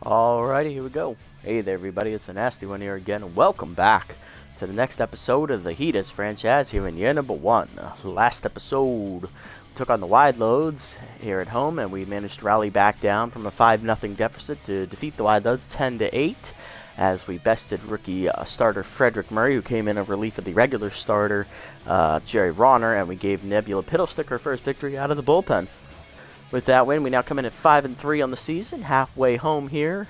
Alrighty, here we go. Hey there, everybody. It's the Nasty One here again, and welcome back to the next episode of the Heaters franchise here in year number 1. Last episode, we took on the Wide Loads here at home, and we managed to rally back down from a 5-0 deficit to defeat the Wide Loads 10-8, as we bested rookie starter Frederick Murray, who came in a relief of the regular starter Jerry Ronner, and we gave Nebula Piddlestick her first victory out of the bullpen. With that win, we now come in at 5-3 on the season, halfway home here,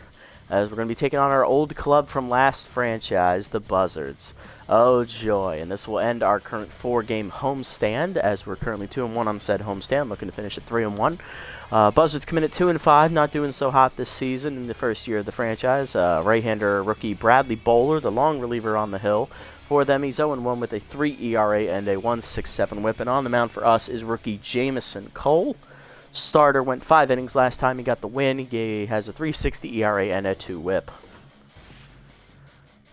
as we're going to be taking on our old club from last franchise, the Buzzards. Oh joy, and this will end our current 4-game homestand, as we're currently 2-1 on said homestand, looking to finish at 3-1. Buzzards come in at 2-5, not doing so hot this season in the first year of the franchise. Right-hander rookie Bradley Bowler, the long reliever on the hill. For them, he's 0-1 with a 3 ERA and a 1.67 whip, and on the mound for us is rookie Jamison Cole. Starter went 5 innings last time. He got the win. He has a 3.60 ERA and a 2 whip.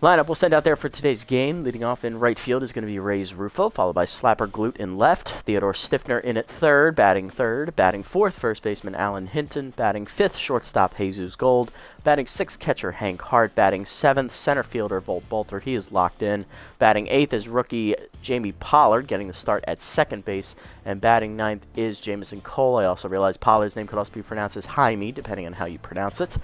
Lineup we'll send out there for today's game. Leading off in right field is going to be Ray's Rufo, followed by Slapper Glute in left. Theodore Stiffner in at third. Batting fourth, first baseman Alan Hinton. Batting fifth, shortstop Jesus Gold. Batting sixth, catcher Hank Hart. Batting seventh, center fielder Volt Bolter. He is locked in. Batting eighth is rookie Jamie Pollard, getting the start at second base. And batting ninth is Jamison Cole. I also realize Pollard's name could also be pronounced as Jaime, depending on how you pronounce it.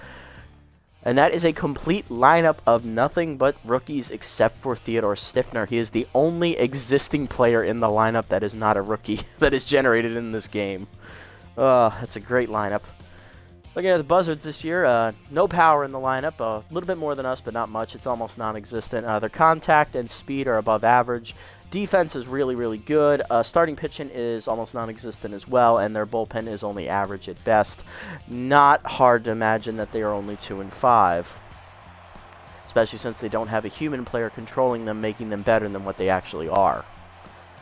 And that is a complete lineup of nothing but rookies except for Theodore Stiffner. He is the only existing player in the lineup that is not a rookie that is generated in this game. That's a great lineup. Looking at the Buzzards this year, no power in the lineup. A little bit more than us, but not much. It's almost non-existent. Their contact and speed are above average. Defense is really, really good. Starting pitching is almost non-existent as well, and their bullpen is only average at best. Not hard to imagine that they are only 2-5, especially since they don't have a human player controlling them, making them better than what they actually are.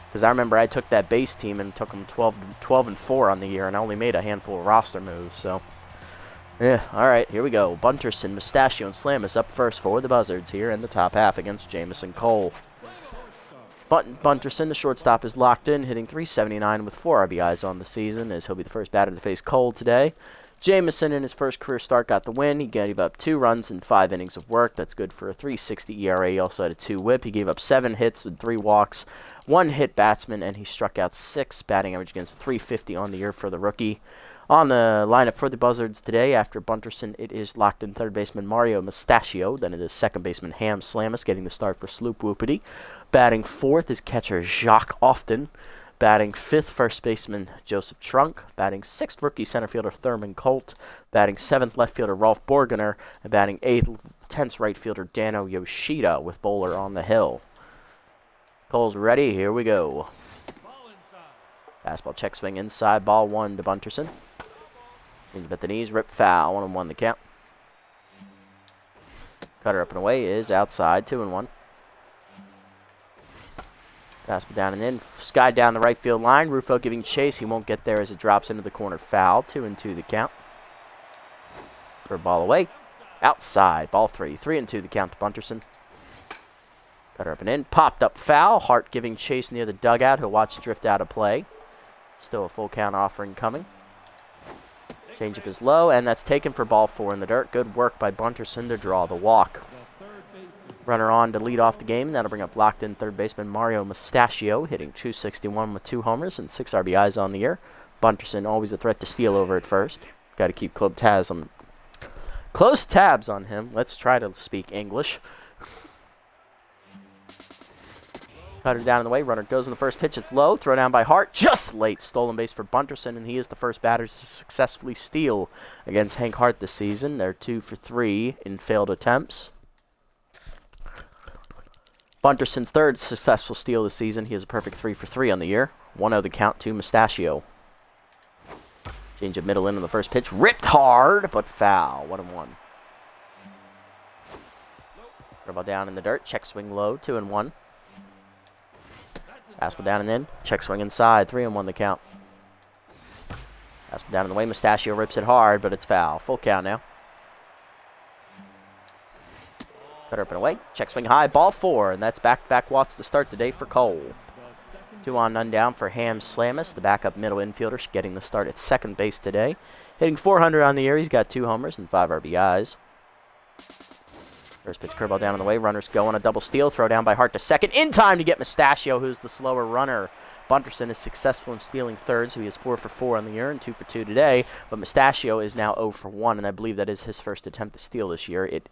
Because I remember I took that base team and took them 12-4 on the year, and I only made a handful of roster moves. So, yeah, all right, here we go. Bunterson, Mustachio, and Slamus up first for the Buzzards here in the top half against Jamison Cole. Bunterson, the shortstop, is locked in, hitting .379 with 4 RBIs on the season, as he'll be the first batter to face Cole today. Jamison, in his first career start, got the win. He gave up 2 runs in 5 innings of work. That's good for a 3.60 ERA. He also had a 2 whip. He gave up 7 hits with 3 walks, 1 hit batsman, and he struck out 6, batting average against .350 on the year for the rookie. On the lineup for the Buzzards today, after Bunterson, it is locked in third baseman Mario Mustachio. Then it is second baseman Ham Slamus getting the start for Sloop Whoopity. Batting fourth is catcher Jacques Often. Batting fifth, first baseman Joseph Trunk. Batting sixth, rookie center fielder Thurman Colt. Batting seventh, left fielder Rolf Borgener. And batting eighth, tense right fielder Dano Yoshida with Bowler on the hill. Cole's ready. Here we go. Fastball check swing inside. Ball 1 to Bunterson. At the knees, rip foul. 1-1 the count. Cutter up and away is outside. 2-1. Fastball down and in. Sky down the right field line. Rufo giving chase. He won't get there as it drops into the corner. Foul. 2-2 the count. For ball away. Outside. Ball 3. 3-2 the count to Bunterson. Cutter up and in. Popped up foul. Hart giving chase near the dugout. He'll watch drift out of play. Still a full count offering coming. Changeup is low, and that's taken for ball 4 in the dirt. Good work by Bunterson to draw the walk. Runner on to lead off the game. That'll bring up locked-in third baseman Mario Mustachio, hitting .261 with 2 homers and 6 RBIs on the year. Bunterson always a threat to steal over at first. Got to keep close tabs on him. Let's try to speak English. Cutter down in the way. Runner goes in the first pitch. It's low. Throw down by Hart. Just late. Stolen base for Bunterson, and he is the first batter to successfully steal against Hank Hart this season. They're 2 for 3 in failed attempts. Bunterson's third successful steal this season. He has a perfect 3 for 3 on the year. 1-0 the count to Mustachio. Change of middle in on the first pitch. Ripped hard, but foul. 1-1. Throw down in the dirt. Check swing low. 2-1. Fastball down and in. Check swing inside. 3-1 the count. Fastball down in the way. Mustachio rips it hard, but it's foul. Full count now. Cutter up and away. Check swing high. Ball 4, and that's back-to-back Watts to start the day for Cole. 2 on, none down for Ham Slamus, the backup middle infielder, getting the start at second base today. Hitting .400 on the year. He's got 2 homers and 5 RBIs. First pitch curveball down on the way. Runners go on a double steal. Throw down by Hart to second. In time to get Mustachio, who's the slower runner. Bunterson is successful in stealing third, so he is 4 for 4 on the year and 2 for 2 today. But Mustachio is now 0 for 1, and I believe that is his first attempt to steal this year. It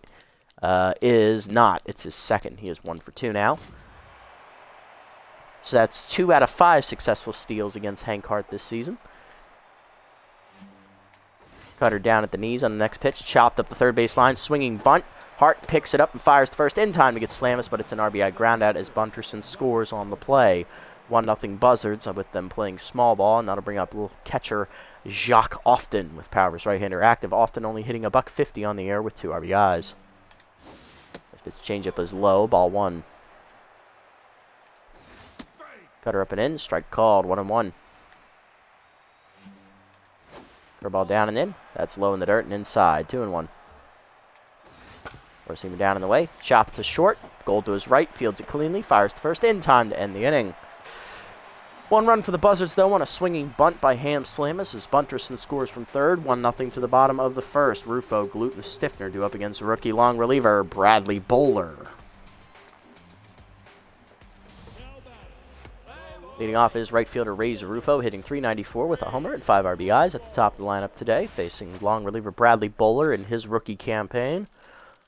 is not. It's his second. He is 1 for 2 now. So that's 2 out of 5 successful steals against Hank Hart this season. Cutter down at the knees on the next pitch. Chopped up the third base line. Swinging bunt. Hart picks it up and fires the first in time to get Slamus, but it's an RBI groundout as Bunterson scores on the play. 1-0 Buzzards with them playing small ball, and that'll bring up little catcher Jacques Often with power of his right-hander active. Often only hitting a $150 on the air with 2 RBIs. This changeup is low, ball 1. Cutter up and in, strike called, 1-1. Curveball down and in, that's low in the dirt and inside, 2-1. Four-seamer down in the way, chopped to short, goal to his right, fields it cleanly, fires the first in time to end the inning. 1 run for the Buzzards, though, on a swinging bunt by Ham Slamus as Bunterson scores from third. 1-0 to the bottom of the first. Rufo, Glute, and Stiffner due up against rookie long reliever Bradley Bowler. Leading off is right fielder Ray's Rufo, hitting .394 with a homer and 5 RBIs at the top of the lineup today, facing long reliever Bradley Bowler in his rookie campaign.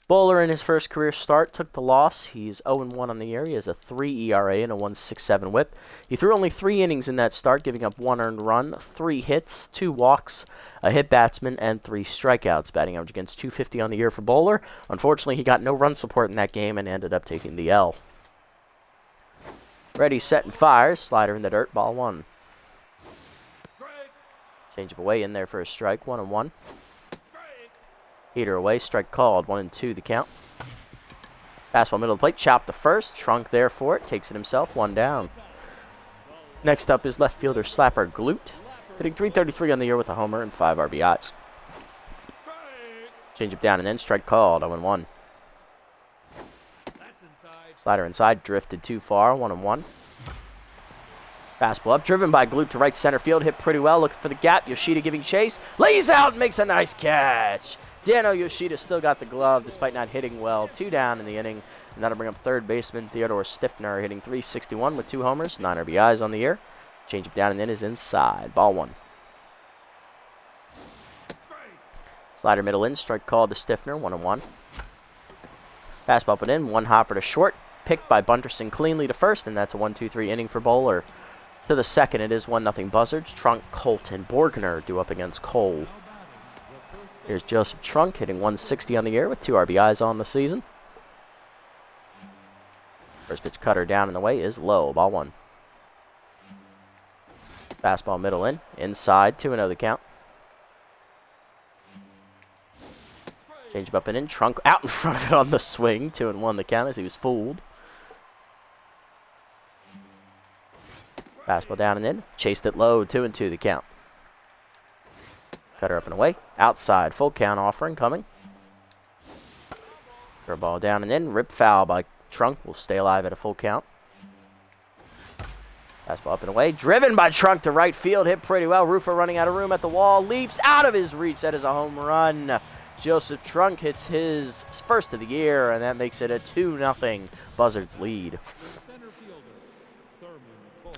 Bowler in his first career start took the loss. He's 0-1 on the year. He has a 3 ERA and a 1.67 whip. He threw only 3 innings in that start, giving up 1 earned run, 3 hits, 2 walks, a hit batsman, and 3 strikeouts. Batting average against .250 on the year for Bowler. Unfortunately, he got no run support in that game and ended up taking the L. Ready, set, and fires. Slider in the dirt, ball 1. Change up away in there for a strike, 1-1. Heater away, strike called, 1-2 the count. Fastball middle of the plate, chopped the first, trunk there for it, takes it himself, 1 down. Next up is left fielder Slapper Glute, hitting .333 on the year with a homer and 5 RBIs. Change up down and in, strike called, 0-1. Slider inside, drifted too far, 1-1. Fastball up, driven by Glute to right center field, hit pretty well, looking for the gap. Yoshida giving chase, lays out and makes a nice catch. Dano Yoshida still got the glove despite not hitting well. 2 down in the inning, and that'll bring up third baseman Theodore Stiffner, hitting .361 with 2 homers, 9 RBIs on the year. Change up down and in is inside, ball 1. Slider middle in, strike called to Stiffner, 1-1. Fastball up and in, 1 hopper to short, picked by Bunterson cleanly to first, and that's a 1-2-3 inning for Bowler. To the second, it is 1-0 Buzzards. Trunk, Colt, and Borgner due up against Cole. Here's Joseph Trunk hitting .160 on the year with 2 RBIs on the season. First pitch cutter down in the way is low, ball 1. Fastball middle in, inside, 2-0 the count. Change up and in, Trunk out in front of it on the swing, 2-1 the count as he was fooled. Fastball down and in, chased it low, 2-2 the count. Cutter up and away, outside, full count offering coming. Curveball down and in, rip foul by Trunk, will stay alive at a full count. Fastball up and away, driven by Trunk to right field, hit pretty well. Rufo running out of room at the wall, leaps out of his reach, that is a home run. Joseph Trunk hits his first of the year, and that makes it a 2-0 Buzzards lead.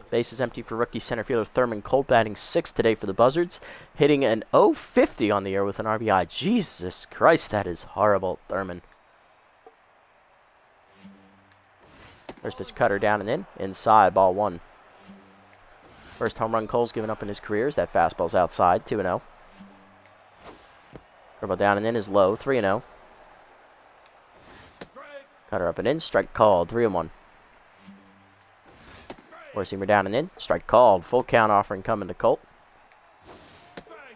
Base is empty for rookie center fielder Thurman Colt, batting 6th today for the Buzzards, hitting an .050 on the year with an RBI. Jesus Christ, that is horrible, Thurman. First pitch cutter down and in, inside, ball 1. First home run Cole's given up in his career as that fastball's outside, 2-0. Curveball down and in is low, 3-0. Cutter up and in, strike called, 3-1. Four-seamer down and in, strike called, full count offering coming to Colt.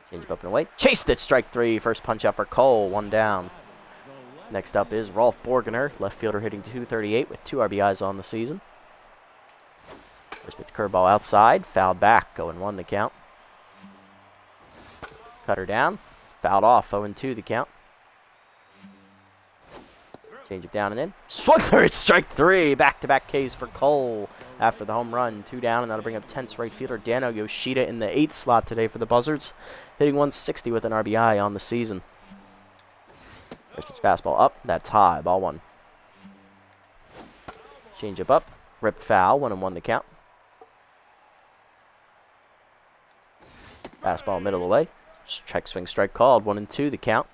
Change up and away, chased it, strike 3, first punch out for Cole, 1 down. Next up is Rolf Borgner, left fielder hitting .238 with 2 RBIs on the season. First pitch curveball outside, fouled back, 0-1 the count. Cutter down, fouled off, 0-2 the count. Change it down and in. Swung through it, strike three. Back-to-back Ks for Cole after the home run. 2 down, and that'll bring up tense right fielder Dano Yoshida in the 8th slot today for the Buzzards, hitting 160 with an RBI on the season. First pitch fastball up. That's high. Ball 1. Change up. Ripped foul. 1-1 the count. Fastball middle away. Check swing strike called. 1-2 the count.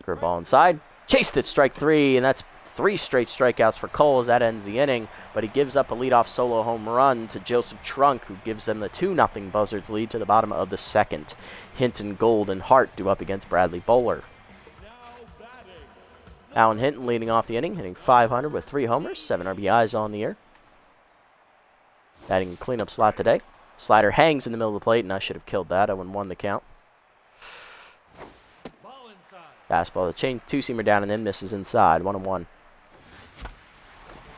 Curveball inside. Chased it, strike 3, and that's 3 straight strikeouts for Cole as that ends the inning. But he gives up a leadoff solo home run to Joseph Trunk, who gives them the 2-0 Buzzards lead to the bottom of the 2nd. Hinton, Gold, and Hart do up against Bradley Bowler. Alan Hinton leading off the inning, hitting .500 with 3 homers, 7 RBIs on the year. Batting cleanup slot today. Slider hangs in the middle of the plate, and I should have killed that. 0-1 the count. Fastball, the change, 2-seamer down and in, misses inside, 1-1.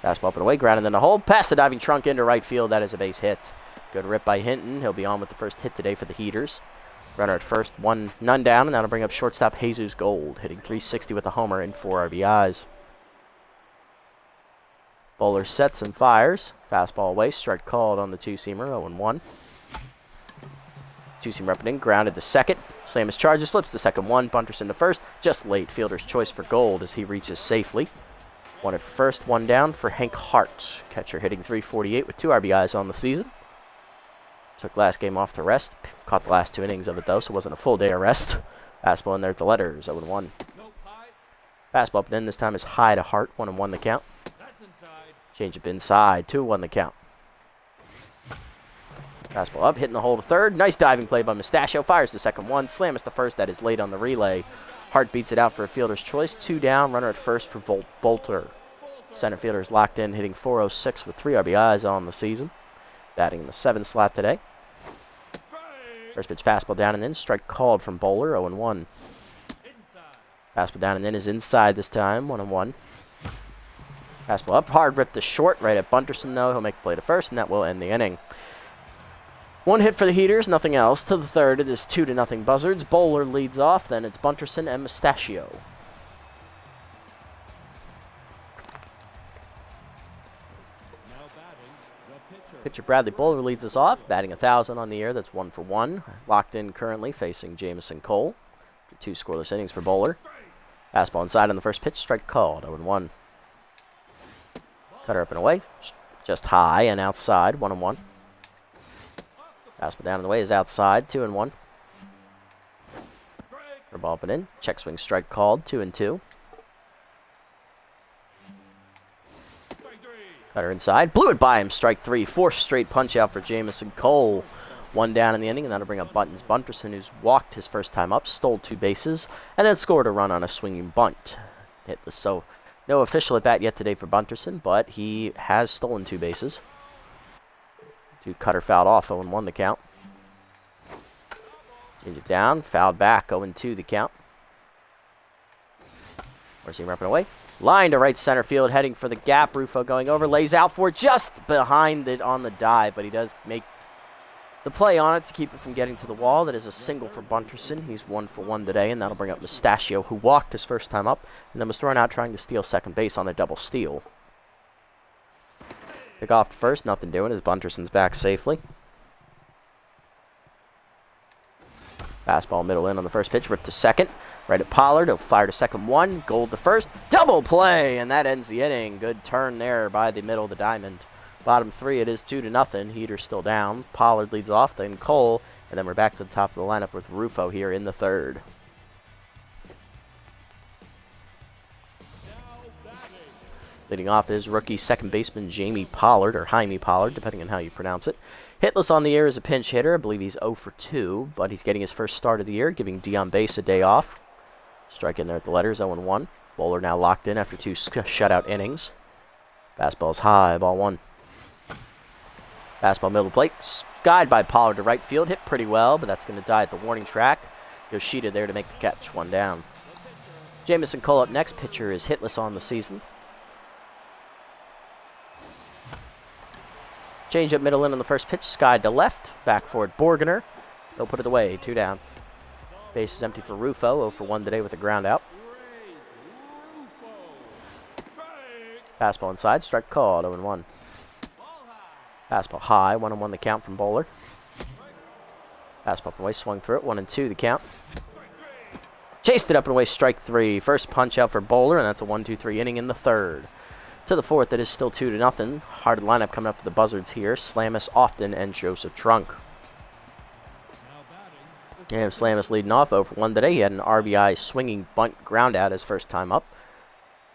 Fastball up and away, grounded in the hole, past the diving Trunk into right field. That is a base hit. Good rip by Hinton. He'll be on with the first hit today for the Heaters. Runner at first, none down, and that'll bring up shortstop Jesus Gold, hitting .360 with a homer and 4 RBIs. Bowler sets and fires. Fastball away, strike called on the 2-seamer, 0-1. 2-seamer up and in, grounded to second. Slam his charges, flips to second 1, Bunterson to first. Just late, fielder's choice for Gold as he reaches safely. 1 at first, 1 down for Hank Hart. Catcher hitting .348 with 2 RBIs on the season. Took last game off to rest. Caught the last 2 innings of it though, so it wasn't a full day of rest. Fastball in there at the letters, 0-1. Fastball up and in, this time is high to Hart, 1-1 the count. Change up inside, 2-1 the count. Fastball up, hitting the hole to third. Nice diving play by Mustachio. Fires to second 1. Slam is the first. That is late on the relay. Hart beats it out for a fielder's choice. 2 down. Runner at first for Bolter. Center fielder is locked in, hitting .406 with 3 RBIs on the season. Batting in the 7th slot today. First pitch fastball down and in. Strike called from Bowler. 0-1. Fastball down and in is inside this time. 1-1. Fastball up. Hard rip to short. Right at Bunterson though. He'll make the play to first, and that will end the inning. 1 hit for the Heaters, nothing else. To the 3rd, it is 2-0 Buzzards. Bowler leads off, then it's Bunterson and Mustachio. Pitcher Bradley Bowler leads us off, batting 1,000 on the year. That's 1 for 1. Locked in currently, facing Jamison Cole. 2 scoreless innings for Bowler. Fastball inside on the first pitch, strike called. 0-1. Cutter up and away, just high and outside. 1-1. Fastball down and away is outside, 2-1. Ball up and in. Check swing strike called, 2-2. Cutter inside. Blew it by him, strike 3. 4th straight punch out for Jamison Cole. 1 down in the inning, and that'll bring up Bunterson, who's walked his first time up, stole 2 bases, and then scored a run on a swinging bunt. Hitless, so no official at bat yet today for Bunterson, but he has stolen 2 bases. 2 cutter fouled off, 0-1 the count. Change it down, fouled back, 0-2 the count. Where's he repping away? Line to right center field, heading for the gap. Rufo going over, lays out for it, just behind it on the dive, but he does make the play on it to keep it from getting to the wall. That is a single for Bunterson. He's 1 for 1 today, and that'll bring up Mustachio, who walked his first time up, and then was thrown out trying to steal second base on a double steal. Pick off to first, nothing doing as Bunterson's back safely. Fastball middle in on the first pitch, ripped to second. Right at Pollard, he'll fire to second 1, Gold to first. Double play, and that ends the inning. Good turn there by the middle of the diamond. Bottom 3, it is 2-0. Heater's still down. Pollard leads off, then Cole, and then we're back to the top of the lineup with Rufo here in the 3rd. Leading off is rookie second baseman Jamie Pollard, or Jaime Pollard, depending on how you pronounce it. Hitless on the year as a pinch hitter. I believe he's 0 for 2, but he's getting his first start of the year, giving Dion Bass a day off. Strike in there at the letters, 0-1. Bowler now locked in after 2 shutout innings. Fastball's high, ball 1. Fastball middle plate, skied by Pollard to right field. Hit pretty well, but that's going to die at the warning track. Yoshida there to make the catch, 1 down. Jamison Cole up next. Pitcher is hitless on the season. Change up middle in on the first pitch, skied to left. Back for it, Borgener. He'll put it away, 2 down. Base is empty for Rufo, 0 for 1 today with a ground out. Fastball inside, strike called, 0-1. Fastball high, 1-1 the count from Bowler. Fastball up and away, swung through it, 1-2 the count. Chased it up and away, strike 3. First punch out for Bowler, and that's a 1-2-3 inning in the third. To the fourth, it is still 2-0. Hard lineup coming up for the Buzzards here. Slamus, Often, and Joseph Trunk. And Slamus leading off 0-1 today. He had an RBI swinging bunt ground out his first time up.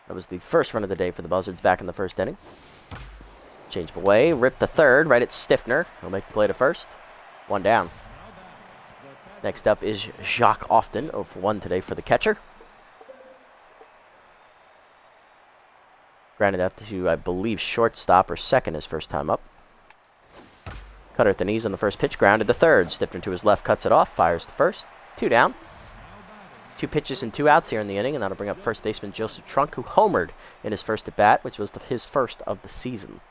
That was the first run of the day for the Buzzards back in the first inning. Change away, rip to third, right at Stiffner. He'll make the play to first. 1 down. Next up is Jacques Often, 0-1 today for the catcher. Grounded out to, I believe, shortstop or second his first time up. Cutter at the knees on the first pitch, grounded to third. Stiffner to his left, cuts it off, fires to first. 2 down. 2 pitches and 2 outs here in the inning, and that'll bring up first baseman Joseph Trunk, who homered in his first at-bat, which was his first of the season.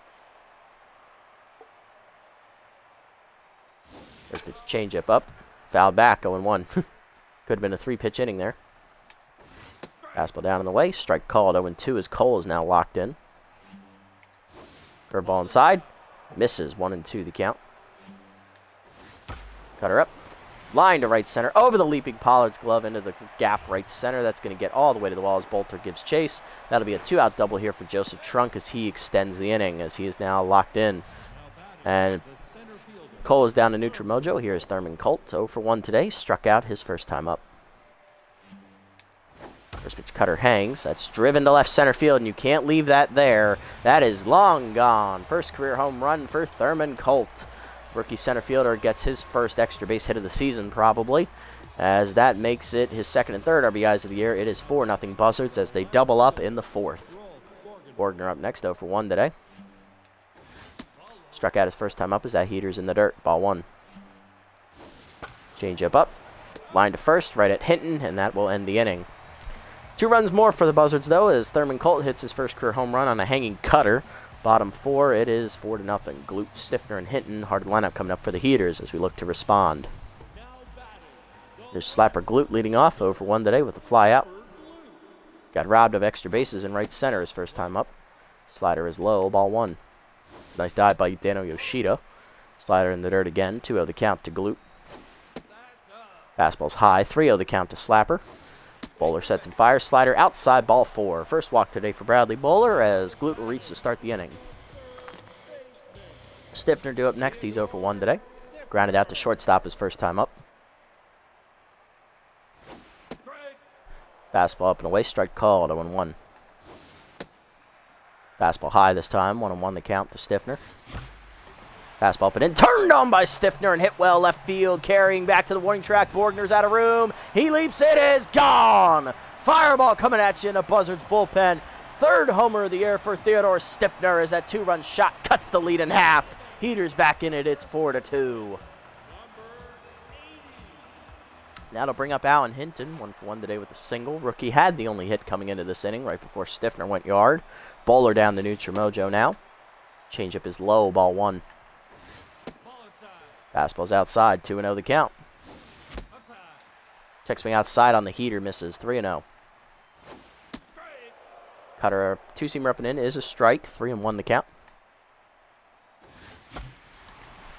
First pitch changeup up, fouled back, 0-1. Could have been a 3-pitch inning there. Fastball down in the way, strike called, 0-2 as Cole is now locked in. Curveball inside, misses, 1-2 the count. Cutter up. Line to right center, over the leaping Pollard's glove into the gap right center. That's going to get all the way to the wall as Bolter gives chase. That'll be a 2-out double here for Joseph Trunk as he extends the inning as he is now locked in. And Cole is down to neutral mojo. Here is Thurman Colt, 0-1 today. Struck out his first time up. First pitch cutter hangs. That's driven to left center field, and you can't leave that there. That is long gone. First career home run for Thurman Colt. Rookie center fielder gets his first extra base hit of the season, probably, as that makes it his second and third RBIs of the year. It is 4-0 Buzzards as they double up in the fourth. Borgner up next, 0-1 today. Struck out his first time up as that heater's in the dirt. Ball 1. Change up. Line to first, right at Hinton, and that will end the inning. 2 runs more for the Buzzards, though, as Thurman Colt hits his first career home run on a hanging cutter. Bottom 4, it is 4-0. Glute, Stiffner, and Hinton. Hard lineup coming up for the Heaters as we look to respond. There's Slapper Glute leading off, 0-1 today with a fly out. Got robbed of extra bases in right center his first time up. Slider is low, ball 1. Nice dive by Dano Yoshida. Slider in the dirt again, 2-0 the count to Glute. Fastball's high, 3-0 the count to Slapper. Bowler sets and fires. Slider outside, ball 4. First walk today for Bradley Bowler as Glute will reach to start the inning. Stiffner due up next. He's 0-1 today. Grounded out to shortstop his first time up. Fastball up and away. Strike called, 0-1. Fastball high this time. 1-1 the count to Stiffner. Fastball up and in. Turned on by Stiffner and hit well left field. Carrying back to the warning track. Borgner's out of room. He leaps. It is gone. Fireball coming at you in the Buzzards bullpen. Third homer of the year for Theodore Stiffner as that 2-run shot cuts the lead in half. Heaters back in it. It's 4-2. That'll bring up Alan Hinton. 1-for-1 today with a single. Rookie had the only hit coming into this inning right before Stiffner went yard. Bowler down to neutral mojo now. Changeup is low. Ball 1. Fastball's outside, 2-0 the count. Check swing outside on the heater, misses, 3-0. Cutter, 2-seamer up and in is a strike, 3-1 the count.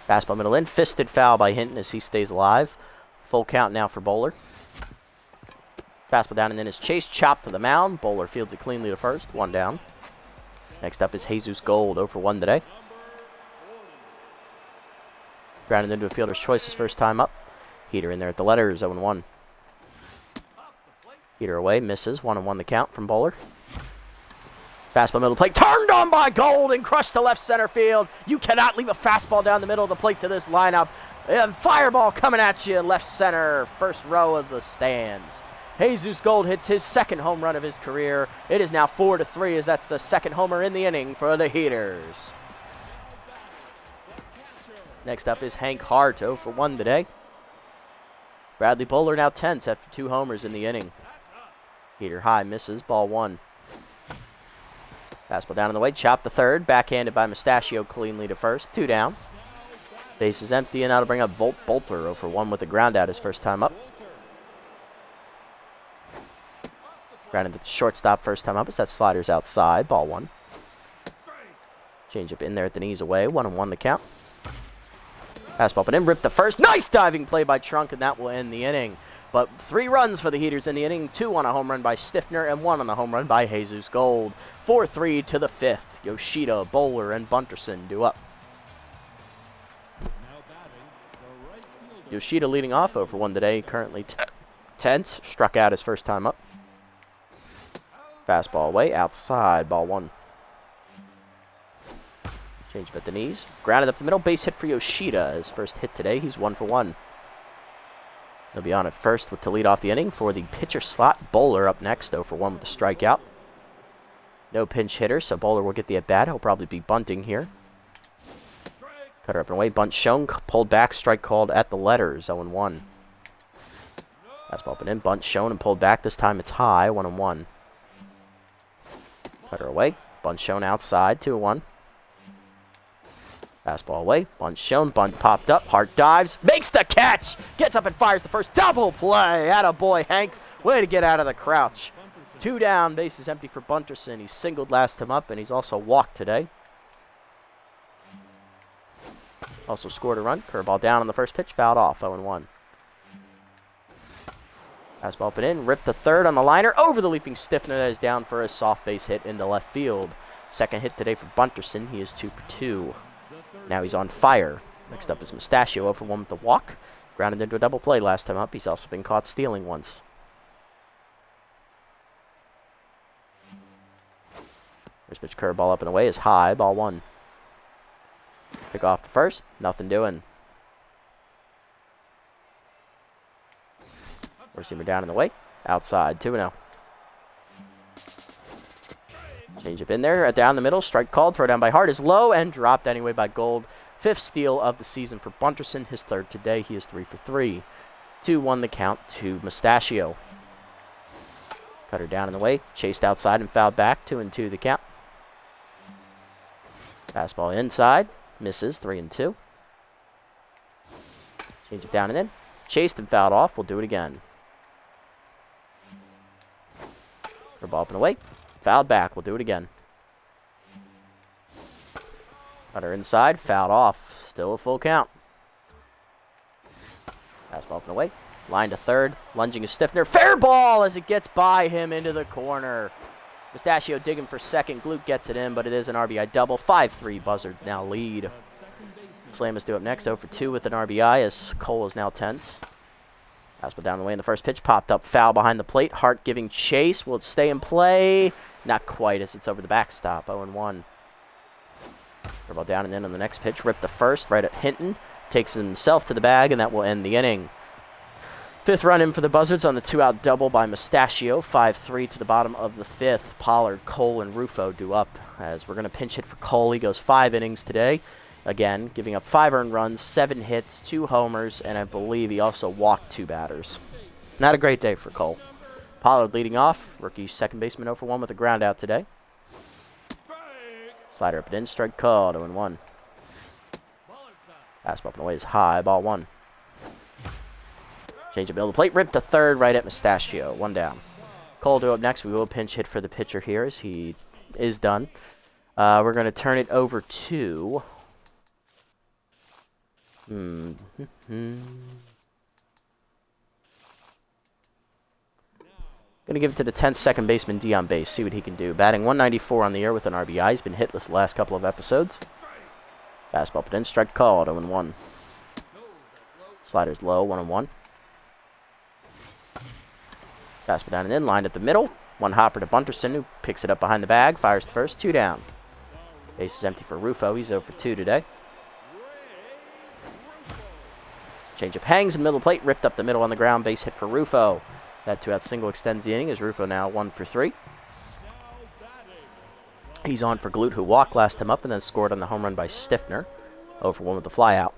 Fastball middle in, fisted foul by Hinton as he stays alive. Full count now for Bowler. Fastball down and in is chased, chopped to the mound. Bowler fields it cleanly to first, 1 down. Next up is Jesus Gold, 0-for-1 today. Grounded into a fielder's choice his first time up. Heater in there at the letters, 0-1. Heater away, misses, 1-1 the count from Bowler. Fastball middle of the plate, turned on by Gold and crushed to left center field. You cannot leave a fastball down the middle of the plate to this lineup. And fireball coming at you in left center, first row of the stands. Jesus Gold hits his second home run of his career. It is now 4-3 as that's the second homer in the inning for the Heaters. Next up is Hank Hart, 0-for-1 today. Bradley Bowler now tense after 2 homers in the inning. Heater high, misses, ball 1. Fastball down in the way, chopped to third, backhanded by Mustachio cleanly to first, 2 down. Base is empty, and that'll bring up Bolter, 0-for-1 with the ground out his first time up. Grounded at the shortstop first time up as that slider's outside, ball 1. Change up in there at the knees away. 1-1 the count. Fastball, but in, rip the first. Nice diving play by Trunk, and that will end the inning. But 3 runs for the Heaters in the inning, 2 on a home run by Stiffner and 1 on the home run by Jesus Gold. 4-3 to the 5th. Yoshida, Bowler, and Bunterson due up. Yoshida leading off 0-for-1 today, currently tense. Struck out his first time up. Fastball away, outside, ball 1. Change up at the knees. Grounded up the middle, base hit for Yoshida. His first hit today, he's 1-for-1. He'll be on at first to lead off the inning for the pitcher slot. Bowler up next, 0-for-1 with a strikeout. No pinch hitter, so Bowler will get the at-bat. He'll probably be bunting here. Cutter up and away, bunt shown, pulled back, strike called at the letters, 0-1. Fastball up and in, bunt shown and pulled back. This time it's high, 1-1. Cutter away, bunt shown outside, 2-1. Fastball away, bunt shown, bunt popped up, Hart dives, makes the catch, gets up and fires the first double play. Attaboy, Hank, way to get out of the crouch. 2 down, base is empty for Bunterson. He's singled last time up, and he's also walked today. Also scored a run, curveball down on the first pitch, fouled off, 0-1. Fastball up and in, ripped the third on the liner, over the leaping Stiffner that is down for a soft base hit into left field. Second hit today for Bunterson, he is 2-for-2. Now he's on fire. Next up is Mustachio, 0-for-1 with the walk. Grounded into a double play last time up. He's also been caught stealing once. First pitch curveball up and away is high, ball 1. Pick off to first, nothing doing. Receiver down in the way, outside, 2-0. Change up in there, down the middle, strike called, throw down by Hart is low and dropped anyway by Gold. 5th steal of the season for Bunterson, his 3rd today. He is 3-for-3. 2-1 the count to Mustachio. Cutter down in the way, chased outside and fouled back, 2-2 the count. Fastball inside, misses, 3-2. Change it down and in, chased and fouled off, we'll do it again. Ball up and away. Fouled back. We'll do it again. Cutter inside. Fouled off. Still a full count. Fastball up and away. Line to third. Lunging is Stiffner. Fair ball as it gets by him into the corner. Mustachio digging for second. Glute gets it in, but it is an RBI double. 5-3. Buzzards now lead. Slam is due up next. 0-for-2 with an RBI as Cole is now tense. Fastball down the way in the first pitch. Popped up foul behind the plate. Hart giving chase. Will it stay in play? Not quite as it's over the backstop. 0-1. Curveball down and in on the next pitch. Ripped the first right at Hinton. Takes himself to the bag, and that will end the inning. 5th run in for the Buzzards on the 2-out double by Mustachio. 5-3 to the bottom of the 5th. Pollard, Cole, and Rufo due up as we're going to pinch hit for Cole. He goes 5 innings today. Again, giving up 5 earned runs, 7 hits, 2 homers, and I believe he also walked 2 batters. Not a great day for Cole. Pollard leading off. Rookie second baseman 0-for-1 with a ground out today. Slider up and in, strike called, 0-1. Fastball up and away is high, ball 1. Change of middle of the plate, ripped to third right at Mustachio, 1 down. Cole due up next. We will pinch hit for the pitcher here as he is done. We're going to turn it over to... Going to give it to the 10th second baseman, D on base. See what he can do. Batting 194 on the year with an RBI. He's been hitless the last couple of episodes. Fastball put in, strike called, 0-1. Slider's low, 1-1. Fastball down and in, lined at the middle. 1 hopper to Bunterson, who picks it up behind the bag. Fires to first, 2 down. Base is empty for Rufo. He's 0-for-2 today. Changeup hangs in the middle of the plate, ripped up the middle on the ground, base hit for Rufo. That 2-out single extends the inning as Rufo now 1-for-3. He's on for Glute, who walked last time up and then scored on the home run by Stiffner. 0-for-1 with the flyout.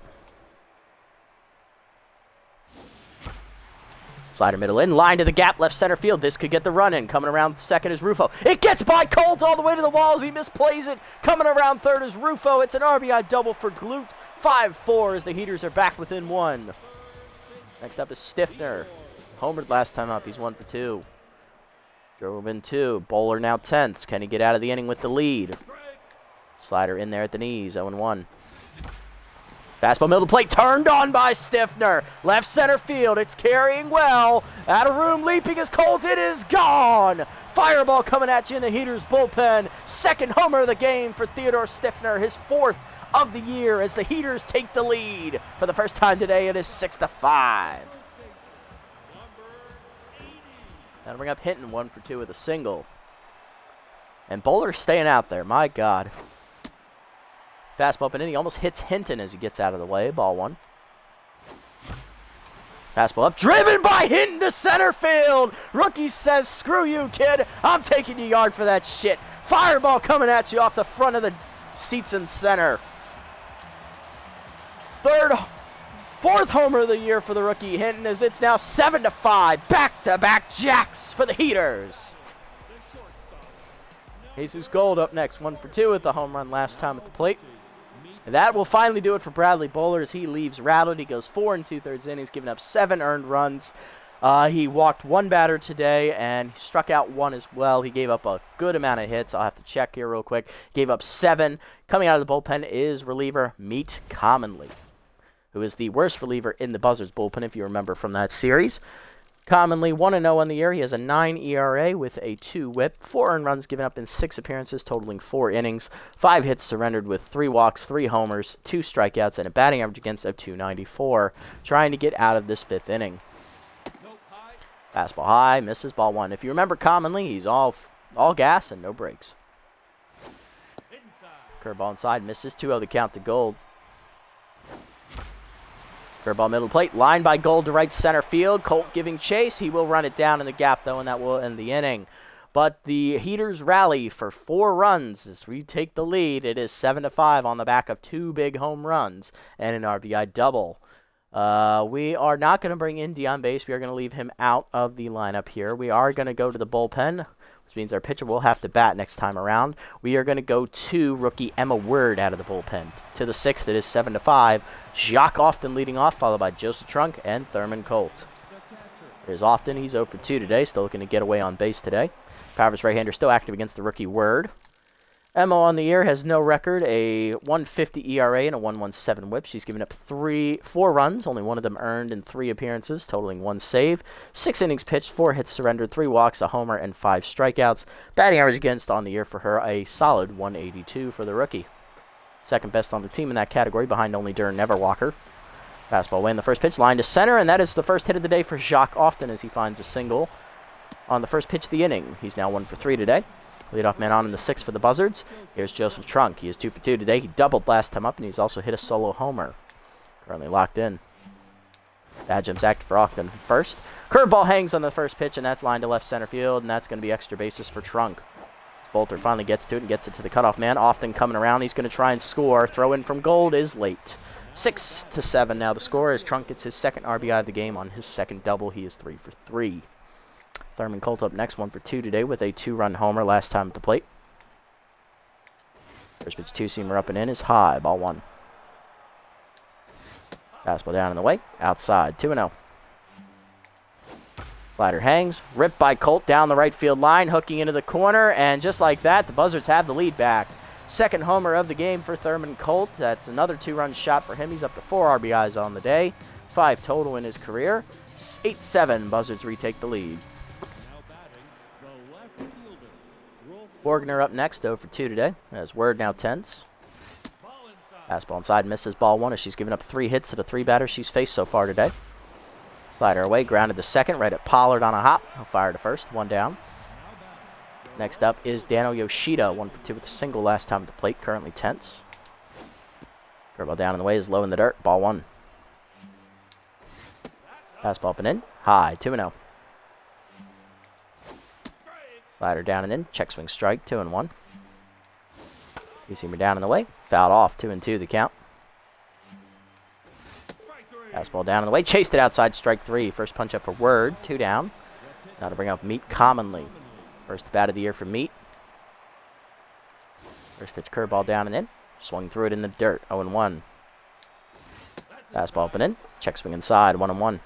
Slider middle in, line to the gap, left center field. This could get the run in. Coming around second is Rufo. It gets by Colt all the way to the walls. He misplays it. Coming around third is Rufo. It's an RBI double for Glute. 5-4 as the Heaters are back within 1. Next up is Stiffner. Homered last time up. He's 1-for-2. Drove in 2. Bowler now tense. Can he get out of the inning with the lead? Slider in there at the knees, 0-1. Fastball middle of the plate, turned on by Stiffner. Left center field, it's carrying well. Out of room, leaping is Colt, it is gone. Fireball coming at you in the Heaters bullpen. Second homer of the game for Theodore Stiffner, his 4th of the year as the Heaters take the lead. For the first time today, it is 6-5. That'll bring up Hinton, 1 for 2 with a single. And Bowler staying out there, my God. Fastball up and in. He almost hits Hinton as he gets out of the way. Ball 1. Fastball up. Driven by Hinton to center field. Rookie says, screw you, kid. I'm taking you yard for that shit. Fireball coming at you off the front of the seats in center. 4th homer of the year for the rookie Hinton as it's now 7-5. Back-to-back jacks for the Heaters. Jesus Gold up next. 1 for 2 with the home run last time at the plate. And that will finally do it for Bradley Bowler as he leaves rattled. He goes 4 2/3 innings, giving up 7 earned runs. He walked 1 batter today, and he struck out 1 as well. He gave up a good amount of hits. I'll have to check here real quick. Gave up 7. Coming out of the bullpen is reliever Meet Commonly, who is the worst reliever in the Buzzards bullpen, if you remember from that series. Commonly 1-0 on the year. He has a 9 ERA with a 2 whip, 4 earned runs given up in 6 appearances, totaling 4 innings, 5 hits surrendered with 3 walks, 3 homers, 2 strikeouts, and a batting average against of .294. Trying to get out of this 5th inning. Fastball high, misses, ball 1. If you remember Commonly, he's all gas and no brakes. Curveball inside, misses, 2-0 the count to Gold. Curveball middle plate, line by Gold to right center field. Colt giving chase. He will run it down in the gap, though, and that will end the inning. But the Heaters rally for 4 runs as we take the lead. It is 7-5 on the back of 2 big home runs and an RBI double. We are not going to bring in Dion Base. We are going to leave him out of the lineup here. We are going to go to the bullpen, which means our pitcher will have to bat next time around. We are going to go to rookie Emma Word out of the bullpen. To the 6th, it is 7-5. Jacques Often leading off, followed by Joseph Trunk and Thurman Colt. There's Often. He's 0 for 2 today, still looking to get away on base today. Powerhouse right-hander still active against the rookie Word. Emma on the year has no record, a 1.50 ERA and a 1.17 whip. She's given up 4 runs, only 1 of them earned in 3 appearances, totaling 1 save. 6 innings pitched, 4 hits surrendered, 3 walks, a homer, and 5 strikeouts. Batting average against on the year for her, a solid 182 for the rookie. Second best on the team in that category, behind only Darren Neverwalker. Fastball away in the first pitch, line to center, and that is the first hit of the day for Jacques Often as he finds a single on the first pitch of the inning. He's now 1 for 3 today. Leadoff man on in the 6th for the Buzzards. Here's Joseph Trunk. He is 2 for 2 today. He doubled last time up, and he's also hit a solo homer. Currently locked in. Badgems active for Often first. Curveball hangs on the first pitch, and that's lined to left center field, and that's going to be extra bases for Trunk. Bolter finally gets to it and gets it to the cutoff man. Often coming around. He's going to try and score. Throw in from Gold is late. 6-7 now the score as Trunk gets his 2nd RBI of the game on his 2nd double. He is 3 for 3. Thurman Colt up next, 1 for 2 today with a 2-run homer last time at the plate. First pitch 2-seamer up and in is high, ball 1. Fastball down in the way, outside, 2-0. Slider hangs, ripped by Colt down the right field line, hooking into the corner, and just like that, the Buzzards have the lead back. 2nd homer of the game for Thurman Colt. That's another 2-run shot for him. He's up to 4 RBIs on the day, 5 total in his career. 8-7, Buzzards retake the lead. Borgner up next, 0 for 2 today, as Word now tense. Fastball inside, misses ball 1 as she's given up 3 hits to the 3 batters she's faced so far today. Slider away, grounded to 2nd, right at Pollard on a hop. He'll fire to 1st, 1 down. Next up is Dano Yoshida, 1 for 2 with a single last time at the plate, currently tense. Curveball down in the way is low in the dirt, ball 1. Fastball up and in, high, 2-0. Slider down and in, check swing strike, 2-1. Two-seamer down in the way, fouled off, 2-2 the count. Fastball down in the way, chased it outside, strike 3. First punch up for Word, 2 down. Now to bring up Meet Commonly. First bat of the year for Meet. First pitch curveball down and in, swung through it in the dirt, 0-1. Fastball up and in, check swing inside, 1-1.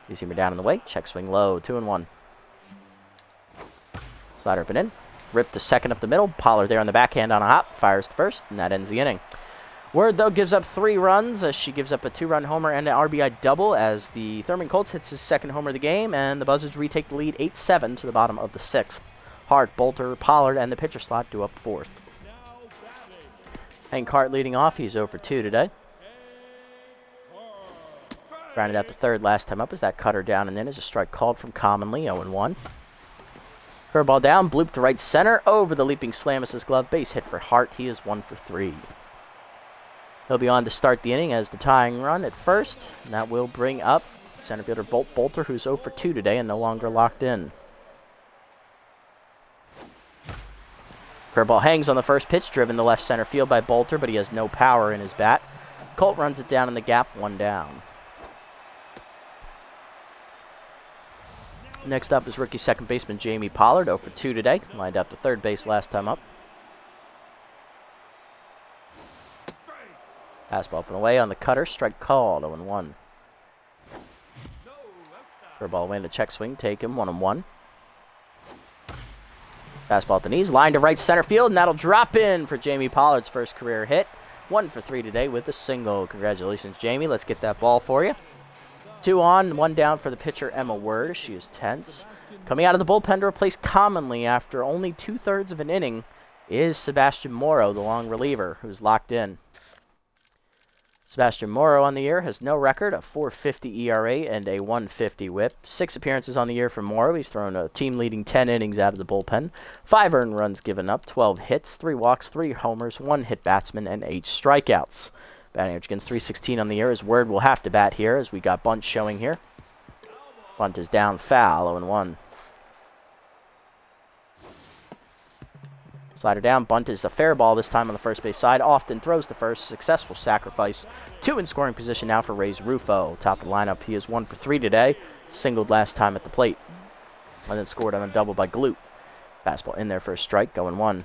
Two-seamer down in the way, check swing low, 2-1. Slider up and in. ripped to second up the middle. Pollard there on the backhand on a hop, fires the first, and that ends the inning. Word, though, gives up 3 runs as she gives up a 2-run homer and an RBI double as the Thurman Colts hits his second homer of the game, and the Buzzards retake the lead 8-7 to the bottom of the 6th. Hart, Bolter, Pollard, and the pitcher slot do up 4th. Hank Hart leading off. He's 0 for 2 today. Grounded out the third last time up as that cutter down and in as a strike called from Commonly, 0-1. Curveball down, bloop to right center, over the leaping Slamis' glove, base hit for Hart. He is 1 for 3. He'll be on to start the inning as the tying run at first, and that will bring up center fielder Bolter, who's 0 for 2 today and no longer locked in. Curveball hangs on the first pitch, driven to left center field by Bolter, but he has no power in his bat. Colt runs it down in the gap, 1 down. Next up is rookie second baseman Jamie Pollard, 0 for 2 today. Lined out to third base last time up. Fastball up and away on the cutter, strike called, 0-1. Curveball away into check swing, take him, 1-1. Fastball at the knees, line to right center field, and that'll drop in for Jamie Pollard's first career hit. 1 for 3 today with a single. Congratulations, Jamie. Let's get that ball for you. 2 on, 1 down for the pitcher, Emma Word. She is tense. Coming out of the bullpen to replace Commonly after only 2/3 of an inning is Sebastian Morrow, the long reliever, who's locked in. Sebastian Morrow on the year has no record, a 4.50 ERA and a 1.50 whip. 6 appearances on the year for Morrow. He's thrown a team-leading 10 innings out of the bullpen. 5 earned runs given up, 12 hits, 3 walks, 3 homers, 1 hit batsman, and 8 strikeouts. Batting average against .316 on the year. His Word will have to bat here as we got bunt showing here. Bunt is down, foul, 0-1. Slider down, bunt is a fair ball this time on the first base side. Often throws to first, successful sacrifice. 2 in scoring position now for Reyes Rufo. Top of the lineup, he is 1 for 3 today. Singled last time at the plate. And then scored on a double by Glute. Fastball in there for a strike, 0-1.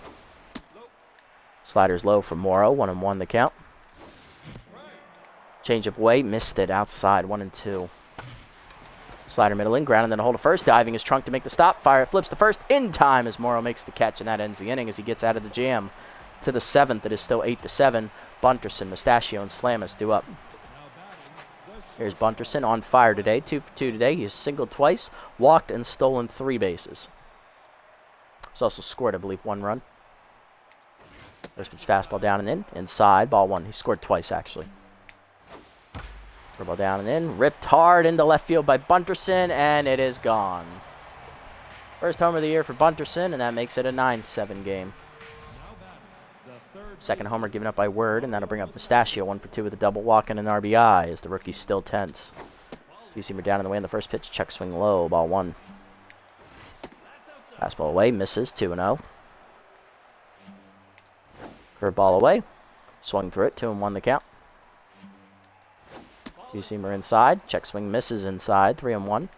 Slider's low for Morrow, 1-1 the count. Changeup away, missed it outside, 1-2. Slider middle in, ground and then a hold to first, diving his trunk to make the stop. Fire flips to first in time as Morrow makes the catch, and that ends the inning as he gets out of the jam. To the 7th, it is still 8-7. Bunterson, Mustachio, and Slamis do up. Here's Bunterson on fire today, 2 for 2 today. He has singled twice, walked, and stolen 3 bases. He's also scored, I believe, 1 run. First pitch fastball down and in, inside, ball 1. He scored twice, actually. Ball down and in, ripped hard into left field by Bunterson, and it is gone. First homer of the year for Bunterson, and that makes it a 9-7 game. Second homer given up by Word, and that'll bring up Mustachio, 1 for 2 with a double walk and an RBI as the rookie's still tense. Two-seamer down in the way in the first pitch, check swing low, ball 1. Fastball away, misses, 2-0. Curveball away, swung through it, 2-1 the count. Two-seamer inside. Check swing misses inside. 3-1.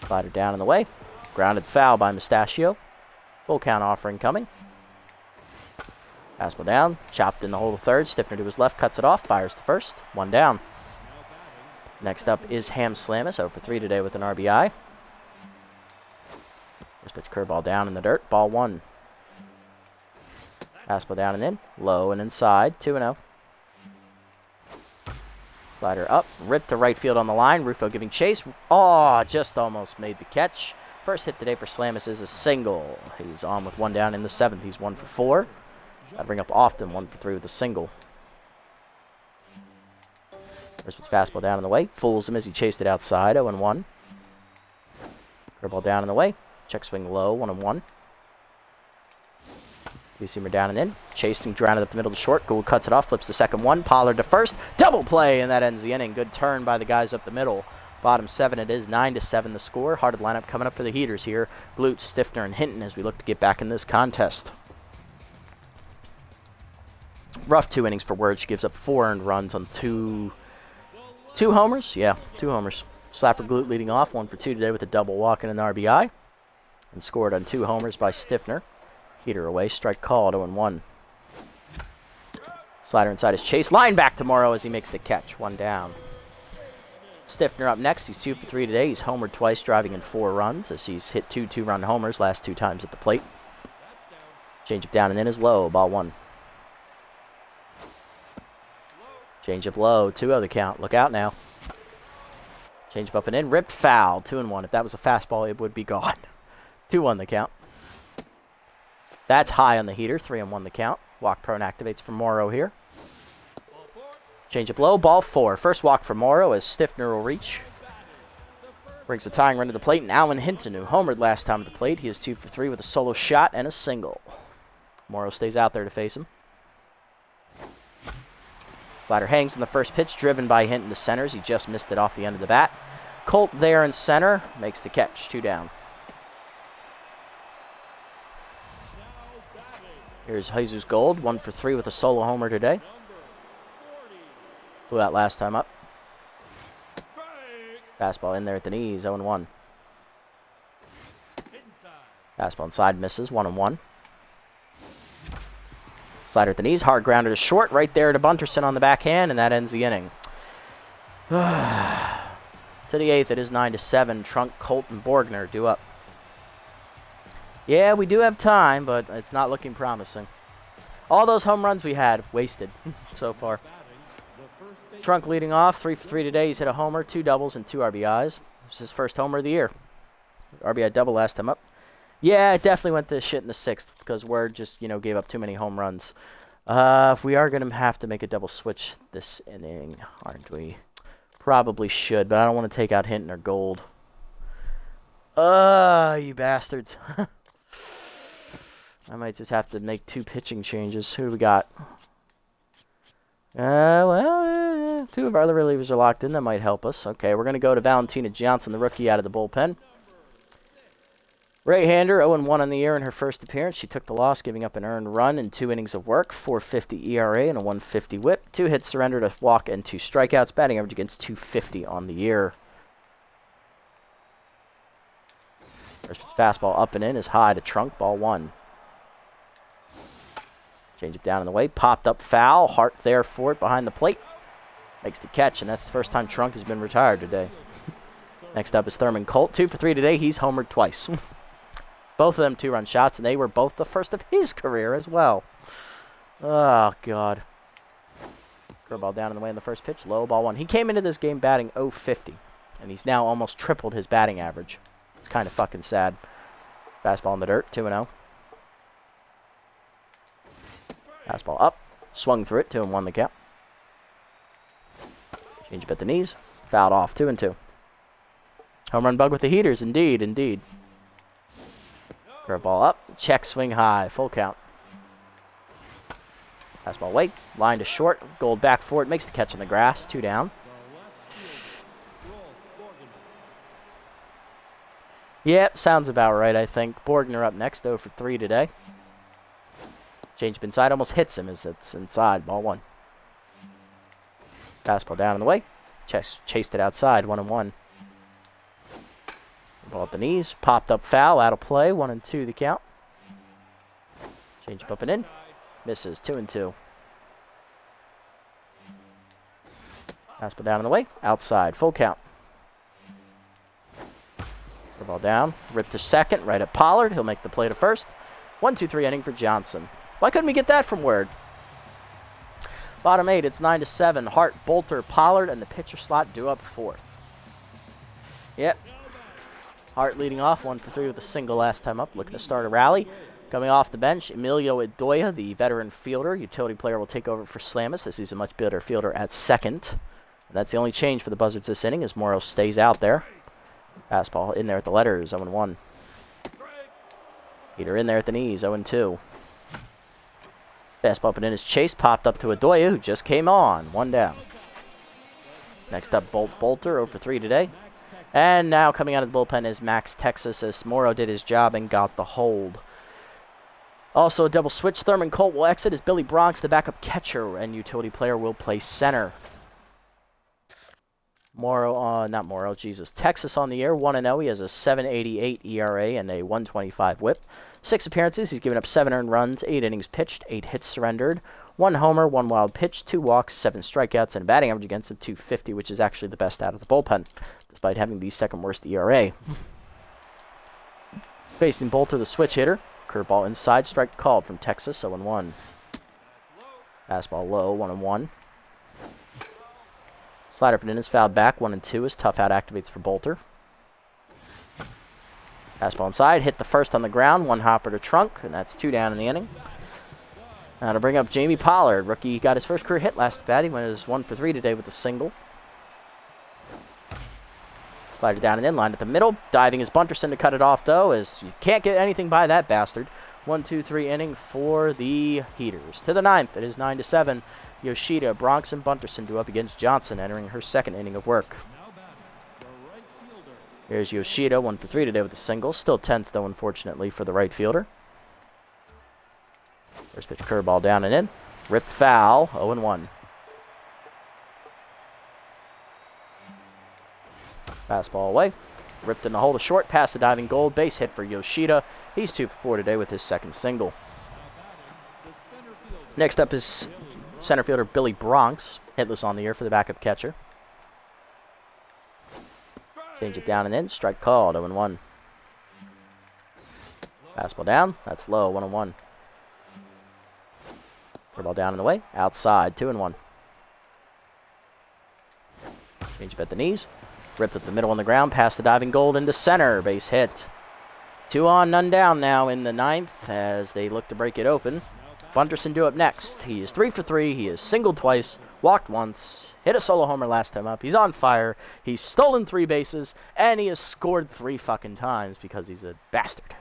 Slider down in the way. Grounded foul by Mustachio. Full count offering coming. Fastball down. Chopped in the hole to third. Stiffner to his left. Cuts it off. Fires to first. 1 down. Next up is Ham Slamis. 0 for 3 today with an RBI. First pitch curveball down in the dirt. Ball 1. Fastball down and in. Low and inside. 2-0. Slider up, ripped to right field on the line. Rufo giving chase. Oh, just almost made the catch. First hit today for Slamis is a single. He's on with 1 down in the 7th. He's 1 for 4. That'll bring up Often, 1 for 3 with a single. First pitch fastball down in the way. Fools him as he chased it outside, 0-1. Curveball down in the way. Check swing low, 1-1. Two-seamer down and in. Chased and grounded up the middle to short. Gould cuts it off, flips the second 1. Pollard to first. Double play, and that ends the inning. Good turn by the guys up the middle. Bottom 7 it is, 9-7 the score. Hearted lineup coming up for the heaters here. Glute, Stiffner, and Hinton as we look to get back in this contest. Rough 2 innings for Word. She gives up 4 earned runs on 2 homers. Yeah, 2 homers. Slapper Glute leading off, 1 for 2 today with a double walk and an RBI. And scored on 2 homers by Stiffner. Heater away, strike called, 0-1. Slider inside his chase. Line back to Morrow as he makes the catch, 1 down. Stiffner up next. He's 2 for 3 today. He's homered twice, driving in 4 runs, as he's hit 2 two-run homers last 2 times at the plate. Change up down and in is low. Ball 1. Change up low. 2-0 the count. Look out now. Change up and in. Ripped foul. 2-1. If that was a fastball, it would be gone. 2-1 the count. That's high on the heater. 3-1 the count. Walk prone activates for Morrow here. Change up low. Ball 4. First walk for Morrow as Stiffner will reach. Brings a tying run to the plate. And Alan Hinton, who homered last time at the plate. He is 2 for 3 with a solo shot and a single. Morrow stays out there to face him. Slider hangs in the first pitch, driven by Hinton to centers. He just missed it off the end of the bat. Colt there in center, makes the catch, 2 down. Here's Jesus Gold, 1 for 3 with a solo homer today. Flew out last time up. Fastball in there at the knees, 0-1. Fastball inside misses, 1-1. Slider at the knees, hard grounder to short, right there to Bunterson on the backhand, and that ends the inning. To the 8th, it is 9-7. Trunk, Colt, and Borgner due up. Yeah, we do have time, but it's not looking promising. All those home runs we had, wasted so far. Trunk leading off, 3 for 3 today. He's hit a homer, 2 doubles, and 2 RBIs. This is his first homer of the year. RBI double last time up. Yeah, it definitely went to shit in the 6th because Word just, gave up too many home runs. We are going to have to make a double switch this inning, aren't we? Probably should, but I don't want to take out Hinton or Gold. You bastards. I might just have to make 2 pitching changes. Who do we got? 2 of our other relievers are locked in. That might help us. Okay, we're going to go to Valentina Johnson, the rookie out of the bullpen. Right-hander, 0-1 on the year in her first appearance. She took the loss, giving up an earned run in 2 innings of work, 4.50 ERA and a 1.50 WHIP. 2 hits surrendered, a walk, and 2 strikeouts. Batting average against .250 on the year. First fastball up and in is high to Trunk, ball 1. Change it down in the way, popped up foul. Hart there for it behind the plate. Makes the catch, and that's the first time Trunk has been retired today. Next up is Thurman Colt, 2 for 3 today. He's homered twice. Both of them 2-run shots, and they were both the first of his career as well. Oh, God. Curveball down in the way in the first pitch. Low, ball 1. He came into this game batting .050, and he's now almost tripled his batting average. It's kind of fucking sad. Fastball in the dirt, 2-0. Fastball up. Swung through it, 2-1 the count. Change up at the knees. Fouled off, 2-2. Home run bug with the heaters, indeed, indeed. Curveball up, check, swing high, full count. Fastball away, line to short, Gold back for it, makes the catch on the grass, 2 down. Yep, sounds about right, I think. Borgner up next, 0 for 3 today. Change up inside, almost hits him as it's inside, ball 1. Fastball down in the way, chased it outside, 1-1. Ball at the knees, popped up foul, out of play, 1-2 the count. Change up and in, misses, 2-2. Fastball down in the way, outside, full count. Ball down, ripped to second, right at Pollard. He'll make the play to first. 1-2-3 inning for Johnson. Why couldn't we get that from Word? Bottom 8, it's 9-7. Hart, Bolter, Pollard, and the pitcher slot due up 4th. Yep. Hart leading off, 1 for 3 with a single last time up, looking to start a rally. Coming off the bench, Emilio Idoia, the veteran fielder. Utility player will take over for Slamus as he's a much better fielder at second. And that's the only change for the Buzzards this inning as Morrow stays out there. Fastball in there at the letters, 0-1. Heater in there at the knees, 0-2. Fastball up and in his chase, popped up to Idoia, who just came on, 1 down. Next up, Bolter, 0 for 3 today. And now coming out of the bullpen is Max Texas as Morrow did his job and got the hold. Also a double switch. Thurman Colt will exit as Billy Bronx, the backup catcher, and utility player will play center. Texas on the air, 1-0. He has a 7.88 ERA and a 1.25 WHIP. 6 appearances. He's given up 7 earned runs, 8 innings pitched, 8 hits surrendered, 1 homer, 1 wild pitch, 2 walks, 7 strikeouts, and a batting average against him 250, which is actually the best out of the bullpen, despite having the second worst ERA. Facing Bolter, the switch hitter. Curveball inside, strike called from Texas, 0-1. Fastball low, 1-1. Slider put in is fouled back, 1-2 as tough out activates for Bolter. Fastball inside, hit the first on the ground, 1 hopper to trunk, and that's 2 down in the inning. Now to bring up Jamie Pollard. Rookie got his first career hit last at bat. He went as 1 for 3 today with a single. Slider down and in, lined at the middle. Diving is Bunterson to cut it off, though, as you can't get anything by that bastard. 1-2-3 inning for the Heaters. To the 9th, it is 9-7. Yoshida, Bronx, and Bunterson do up against Johnson, entering her second inning of work. Here's Yoshida, 1 for 3 today with a single. Still tense, though, unfortunately, for the right fielder. First pitch curveball down and in. Ripped foul, 0-1. Fastball away. Ripped in the hole to short, past the diving gold. Base hit for Yoshida. He's 2 for 4 today with his second single. Next up is center fielder Billy Bronx, hitless on the year for the backup catcher. Change it down and in. Strike called, 0-1. Fastball down. That's low, 1-1. Curveball down and away. Outside, 2-1. Change up at the knees. Ripped up the middle on the ground, past the diving gold into center. Base hit. 2 on, none down now in the 9th as they look to break it open. Bunterson due up next. He is 3 for 3. He has singled twice, walked once, hit a solo homer last time up. He's on fire. He's stolen 3 bases, and he has scored 3 fucking times because he's a bastard.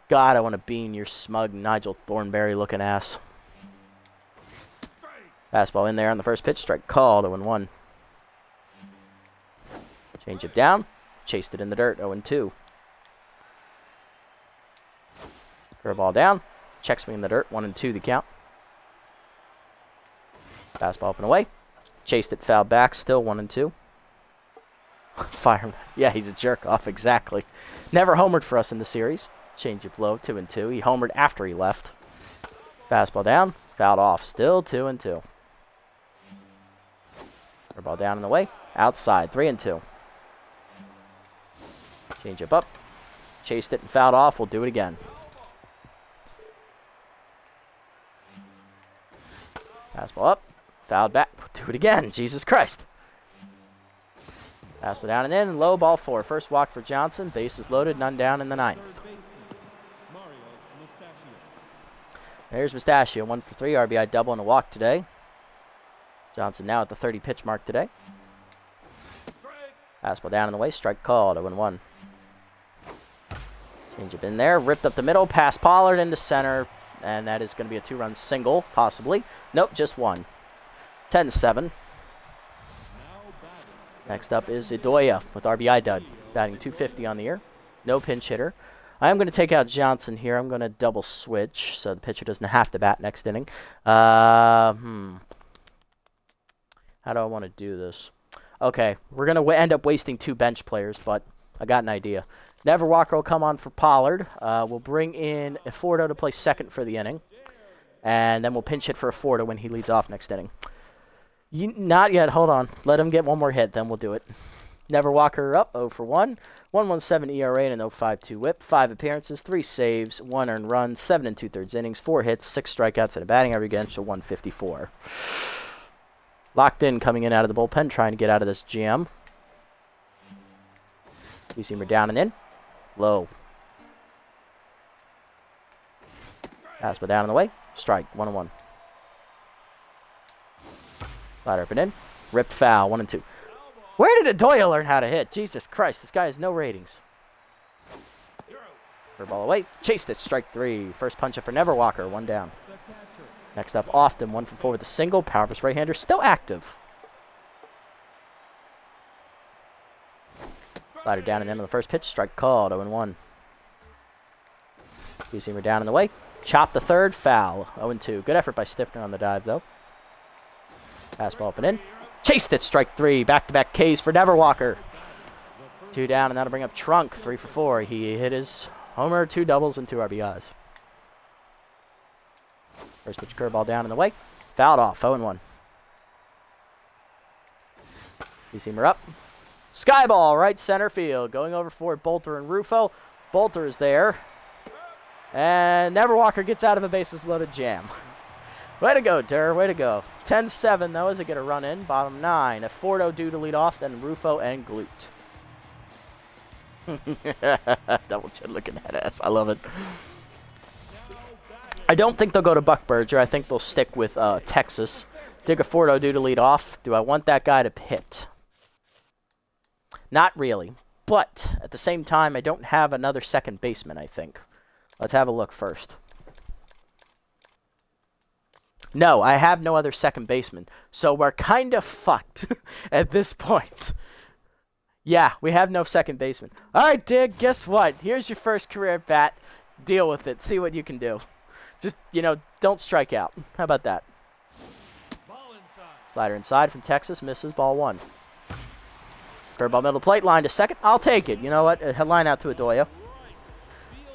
God, I want to bean your smug Nigel Thornberry-looking ass. Fastball in there on the first pitch. Strike called, 0-1. Change it down. Chased it in the dirt, 0-2. Curveball down. Check swing in the dirt, 1-2 the count. Fastball up and away. Chased it, fouled back, still 1-2. Fireman. Yeah, he's a jerk-off, exactly. Never homered for us in the series. Change it low, 2-2. He homered after he left. Fastball down, fouled off, still 2-2. Curveball down and away. Outside, 3-2. Change up. Chased it and fouled off. We'll do it again. Fastball up. Fouled back. We'll do it again. Jesus Christ. Fastball down and in. Low, ball 4. First walk for Johnson. Bases loaded. None down in the 9th. There's Mustachio. 1 for 3. RBI double and a walk today. Johnson now at the 30 pitch mark today. Fastball down in the way. Strike called. 0-1. Change up in there. Ripped up the middle. Past Pollard into center. And that is going to be a 2-run single, possibly. Nope, just 1. 10-7. Next up is Idoia with RBI dud, batting .250 on the year. No pinch hitter. I am going to take out Johnson here. I'm going to double switch so the pitcher doesn't have to bat next inning. How do I want to do this? Okay, we're going to end up wasting 2 bench players, but I got an idea. Never Walker will come on for Pollard. We'll bring in Fordo to play second for the inning. And then we'll pinch hit for Fordo when he leads off next inning. Not yet. Hold on. Let him get one more hit, then we'll do it. Never Walker up, 0 for 1. 1.17 ERA and an 0.52 whip. 5 appearances, 3 saves, 1 earned run, 7 2/3 innings, 4 hits, 6 strikeouts, and a batting average against 154. Locked in, coming in out of the bullpen, trying to get out of this jam. Two-seamer down and in. Low. Fastball down and away. Strike, 1-1. Slider up and in. Ripped foul, 1-2. Where did Adoya learn how to hit? Jesus Christ, this guy has no ratings. Curveball away. Chased it, strike 3. First punch up for Never Walker, 1 down. Next up, Often, 1 for 4 with a single. Powerhouse right-hander, still active. Slider down and in on the first pitch. Strike called, 0-1. Two-seamer down in the way. Chop the third, foul, 0-2. Good effort by Stiffner on the dive, though. Fastball up and in. Chased it, strike 3. Back-to-back Ks for Never Walker. 2 down, and that'll bring up Trunk, 3 for 4. He hit his homer, 2 doubles, and 2 RBIs. First pitch curveball down in the way. Fouled off. 0-1. Two-seamer up. Sky ball, right center field. Going over for Bolter and Rufo. Bolter is there. And Neverwalker gets out of a bases-loaded jam. Way to go, Durr. Way to go. 10-7, though, as they get a run in. Bottom 9. A Fordo due to lead off, then Rufo and Glute. Double chin looking at us. I love it. I don't think they'll go to Buck Berger. I think they'll stick with Texas. Dig a Fordo due to lead off. Do I want that guy to hit? Not really. But at the same time, I don't have another second baseman, I think. Let's have a look first. No, I have no other second baseman. So we're kind of fucked at this point. Yeah, we have no second baseman. All right, Dig, guess what? Here's your first career at bat. Deal with it. See what you can do. Just, don't strike out. How about that? Slider inside from Texas. Misses. Ball 1. Curveball middle plate. Line to second. I'll take it. You know what? Line out to Adoya.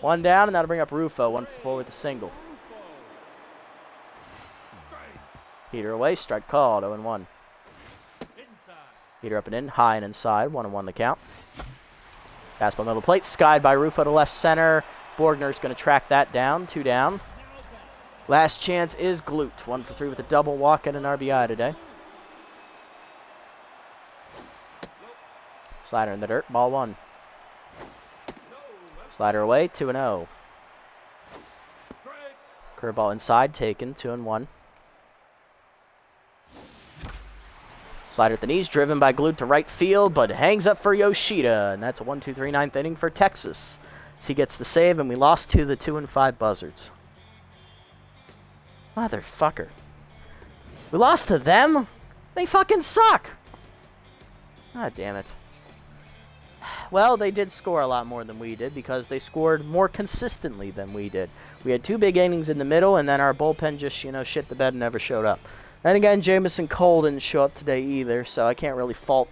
1 down, and that'll bring up Rufo. 1 for 4 with a single. Heater away. Strike called. 0-1. Heater up and in. High and inside. 1-1 the count. Fastball middle plate. Skied by Rufo to left center. Borgner's going to track that down. 2 down. Last chance is Glute. 1 for 3 with a double walk and an RBI today. Slider in the dirt. Ball 1. Slider away. 2-0. Curveball inside. Taken. 2-1. Slider at the knees. Driven by Glute to right field, but hangs up for Yoshida. And that's a 1-2-3 9th inning for Texas. So he gets the save, and we lost to the 2-5 Buzzards. Motherfucker. We lost to them? They fucking suck. God damn it. Well, they did score a lot more than we did because they scored more consistently than we did. We had 2 big innings in the middle, and then our bullpen just, shit the bed and never showed up. And again, Jamison Cole didn't show up today either, so I can't really fault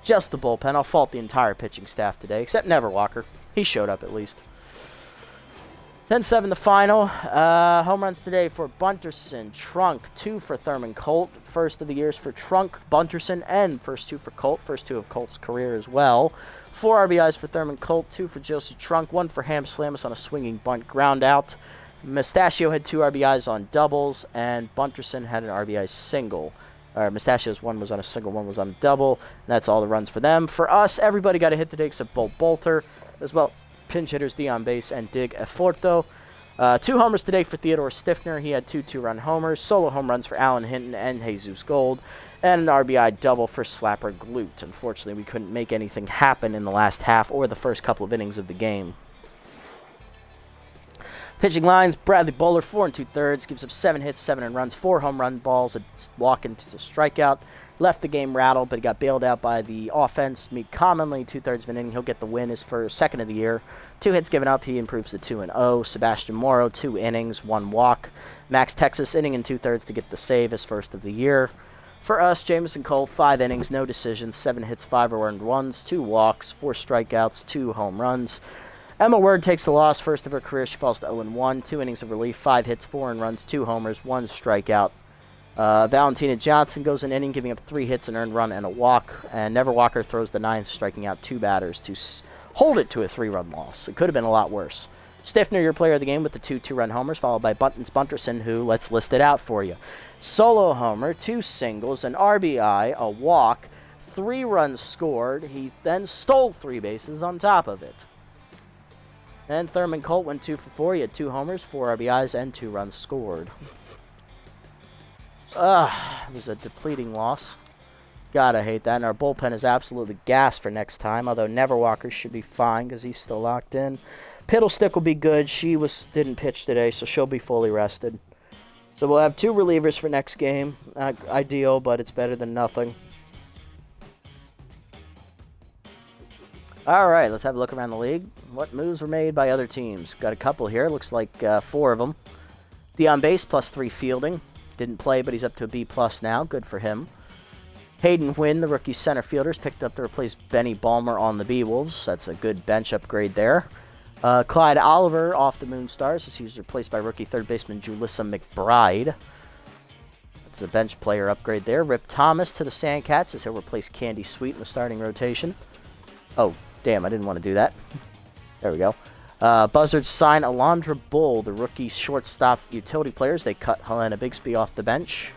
just the bullpen. I'll fault the entire pitching staff today, except Neverwalker. He showed up at least. 10-7 the final. Home runs today for Bunterson, Trunk, 2 for Thurman Colt. First of the years for Trunk, Bunterson, and first 2 for Colt. First 2 of Colt's career as well. 4 RBIs for Thurman Colt, 2 for Joseph Trunk, 1 for Ham Slamus on a swinging bunt ground out. Mustachio had 2 RBIs on doubles, and Bunterson had an RBI single. Mustachio's 1 was on a single, 1 was on a double. And that's all the runs for them. For us, everybody got a hit today except Bolt Bolter, as well as pinch hitters Dion Base and Dig Eforto. 2 homers today for Theodore Stiffner. He had 2 2-run homers. Solo home runs for Alan Hinton and Jesus Gold. And an RBI double for Slapper Glute. Unfortunately, we couldn't make anything happen in the last half or the first couple of innings of the game. Pitching lines, Bradley Bowler, 4 2/3, gives up 7 hits, 7 earned runs, 4 home run balls, a walk into the strikeout. Left the game rattled, but he got bailed out by the offense. Meek Commonly, 2/3 of an inning. He'll get the win. His first, second of the year. 2 hits given up. He improves to 2-0. Sebastian Morrow, 2 innings, 1 walk. Max Texas, inning and 2/3 to get the save, his first of the year. For us, Jamison Cole, 5 innings, no decisions, 7 hits, 5 earned runs, 2 walks, 4 strikeouts, 2 home runs. Emma Word takes the loss, first of her career. She falls to 0-1, 2 innings of relief, 5 hits, 4 earned runs, 2 homers, 1 strikeout. Valentina Johnson goes an inning, giving up 3 hits, an earned run, and a walk. And Neverwalker throws the 9th, striking out 2 batters to hold it to a 3-run loss. It could have been a lot worse. Stiffner, your player of the game, with the 2 2-run homers, followed by Buttons Bunterson, who, let's list it out for you. Solo homer, 2 singles, an RBI, a walk, 3 runs scored. He then stole 3 bases on top of it. And Thurman Colt went 2 for 4. He had 2 homers, 4 RBIs, and 2 runs scored. It was a depleting loss. Gotta hate that. And our bullpen is absolutely gassed for next time, although Neverwalker should be fine because he's still locked in. Piddlestick will be good. She didn't pitch today, so she'll be fully rested. So we'll have 2 relievers for next game. Not ideal, but it's better than nothing. All right, let's have a look around the league. What moves were made by other teams? Got a couple here. Looks like 4 of them. Dion Base, +3 fielding. Didn't play, but he's up to a B+ now. Good for him. Hayden Wynn, the rookie center fielders, picked up to replace Benny Balmer on the B-Wolves. That's a good bench upgrade there. Clyde Oliver off the Moonstars as he was replaced by rookie third baseman Julissa McBride. That's a bench player upgrade there. Rip Thomas to the Sandcats as he'll replace Candy Sweet in the starting rotation. Oh, damn, I didn't want to do that. There we go. Buzzards sign Alondra Bull, the rookie shortstop utility players. They cut Helena Bigsby off the bench.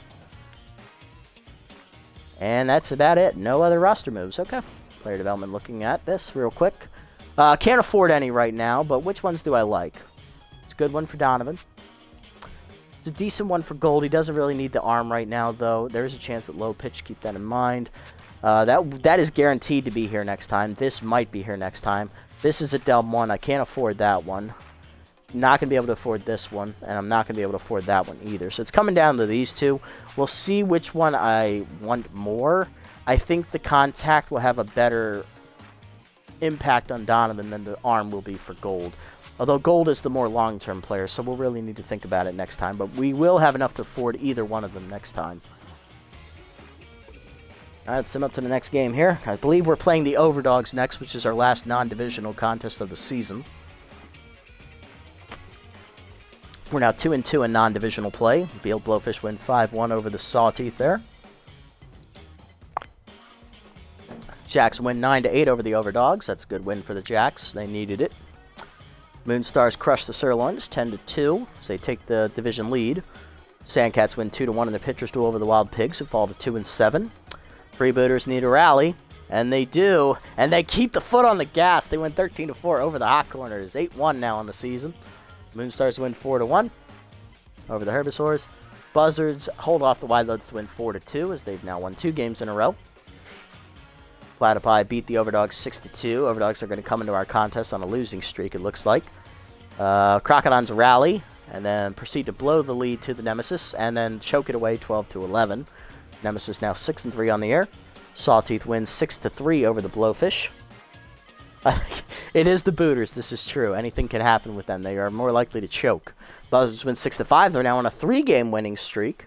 And that's about it. No other roster moves. Okay. Player development looking at this real quick. Can't afford any right now, but which ones do I like? It's a good one for Donovan. It's a decent one for Gold. He doesn't really need the arm right now, though. There is a chance at low pitch. Keep that in mind. That is guaranteed to be here next time. This might be here next time. This is a Delm 1. I can't afford that one. Not going to be able to afford this one, and I'm not going to be able to afford that one either. So it's coming down to these two. We'll see which one I want more. I think the contact will have a better impact on Donovan than the arm will be for Gold. Although Gold is the more long-term player, so we'll really need to think about it next time. But we will have enough to afford either one of them next time. All right, let's sim up to the next game here. I believe we're playing the Overdogs next, which is our last non-divisional contest of the season. We're now 2-2 in non-divisional play. Beal Blowfish win 5-1 over the Sawteeth there. Jacks win 9-8 over the Overdogs. That's a good win for the Jacks. They needed it. Moonstars crush the Sirloins 10-2 as they take the division lead. Sandcats win 2-1 in the pitcher's duel over the Wild Pigs, who fall to 2-7. Freebooters need a rally, and they do, and they keep the foot on the gas. They win 13-4 over the Hot Corners, 8-1 now on the season. Moonstars win 4-1 over the Herbivores. Buzzards hold off the Wildlets to win 4-2 as they've now won 2 games in a row. Platypi beat the Overdogs 6-2. Overdogs are going to come into our contest on a losing streak, it looks like. Crocodons rally and then proceed to blow the lead to the Nemesis and then choke it away 12-11. Nemesis now 6-3 on the air. Sawteeth wins 6-3 over the Blowfish. It is the Booters, this is true. Anything can happen with them. They are more likely to choke. Buzzards win 6-5. They're now on a 3-game winning streak.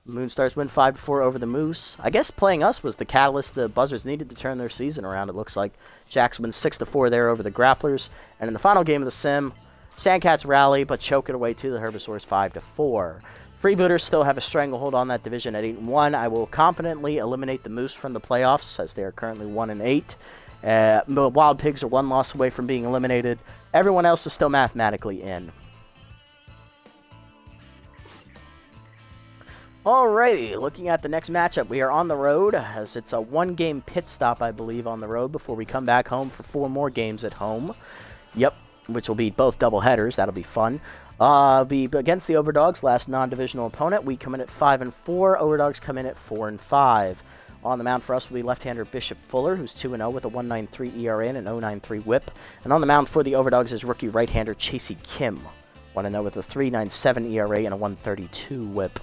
Moonstars win 5-4 over the Moose. I guess playing us was the catalyst the Buzzards needed to turn their season around, it looks like. Jacks win 6-4 there over the Grapplers. And in the final game of the sim, Sandcats rally, but choke it away to the Herbivores 5-4. Freebooters still have a stranglehold on that division at 8-1. I will confidently eliminate the Moose from the playoffs, as they are currently 1-8. The Wild Pigs are 1 loss away from being eliminated. Everyone else is still mathematically in. Alrighty, looking at the next matchup, we are on the road, as it's a 1-game pit stop, I believe, on the road before we come back home for 4 more games at home. Yep, which will be both double headers. That'll be fun. Be against the Overdogs, last non-divisional opponent. We come in at 5-4. Overdogs come in at 4-5. On the mound for us will be left-hander Bishop Fuller, who's 2-0 with a 1.93 ERA and an 0.93 WHIP. And on the mound for the Overdogs is rookie right-hander Chasey Kim, 1-0 with a 3.97 ERA and a 1.32 WHIP.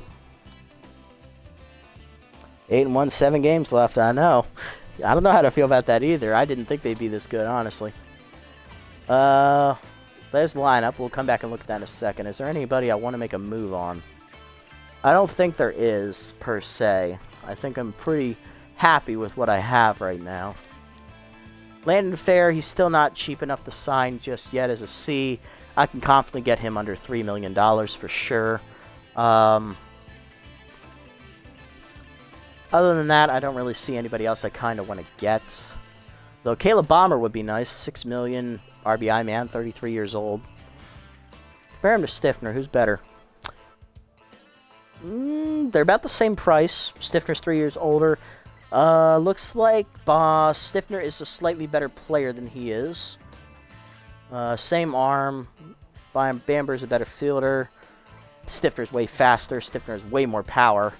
8-1, 7 games left. I know. I don't know how to feel about that either. I didn't think they'd be this good, honestly. There's the lineup. We'll come back and look at that in a second. Is there anybody I want to make a move on? I don't think there is, per se. I think I'm pretty happy with what I have right now. Landon Fair, he's still not cheap enough to sign just yet as a C. I can confidently get him under $3 million for sure. Other than that, I don't really see anybody else I kind of want to get. Though Caleb Bomber would be nice. $6 million RBI man, 33 years old. Compare him to Stiffner. Who's better? They're about the same price. Stiffner's 3 years older. Looks like Stiffner is a slightly better player than he is. Same arm. Bamber's a better fielder. Stiffner's way faster. Stiffner's way more power.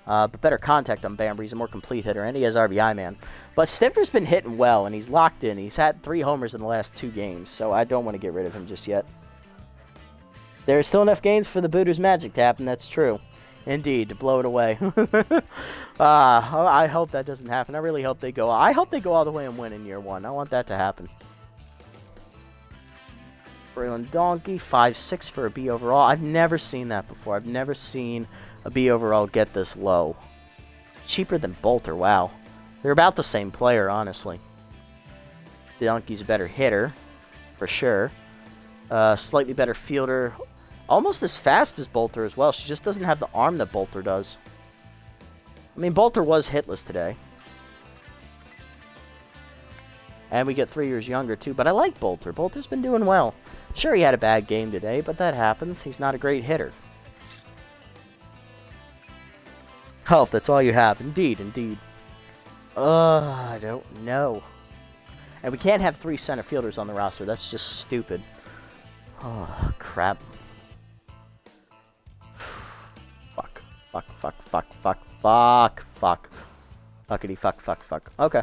But better contact on Bamber. He's a more complete hitter, and he has RBI man. But Stiffner's been hitting well, and he's locked in. He's had 3 homers in the last 2 games, so I don't want to get rid of him just yet. There are still enough games for the Booters magic to happen, that's true. Indeed, to blow it away. I hope that doesn't happen. I really hope they go. I hope they go all the way and win in year 1. I want that to happen. Braylon Donkey, 5.6 for a B overall. I've never seen that before. I've never seen a B overall get this low. Cheaper than Bolter, wow. They're about the same player, honestly. The Donkey's a better hitter. for sure. Slightly better fielder. Almost as fast as Bolter as well. She just doesn't have the arm that Bolter does. I mean, Bolter was hitless today. And we get 3 years younger, too. But I like Bolter. Bolter's been doing well. Sure, he had a bad game today, but that happens. He's not a great hitter. Health, that's all you have. Indeed, indeed. I don't know. And we can't have 3 center fielders on the roster. That's just stupid. Oh, crap. Fuck. Fuck, fuck, fuck, fuck, fuck, fuck. Fuckity, fuck, fuck, fuck. Okay.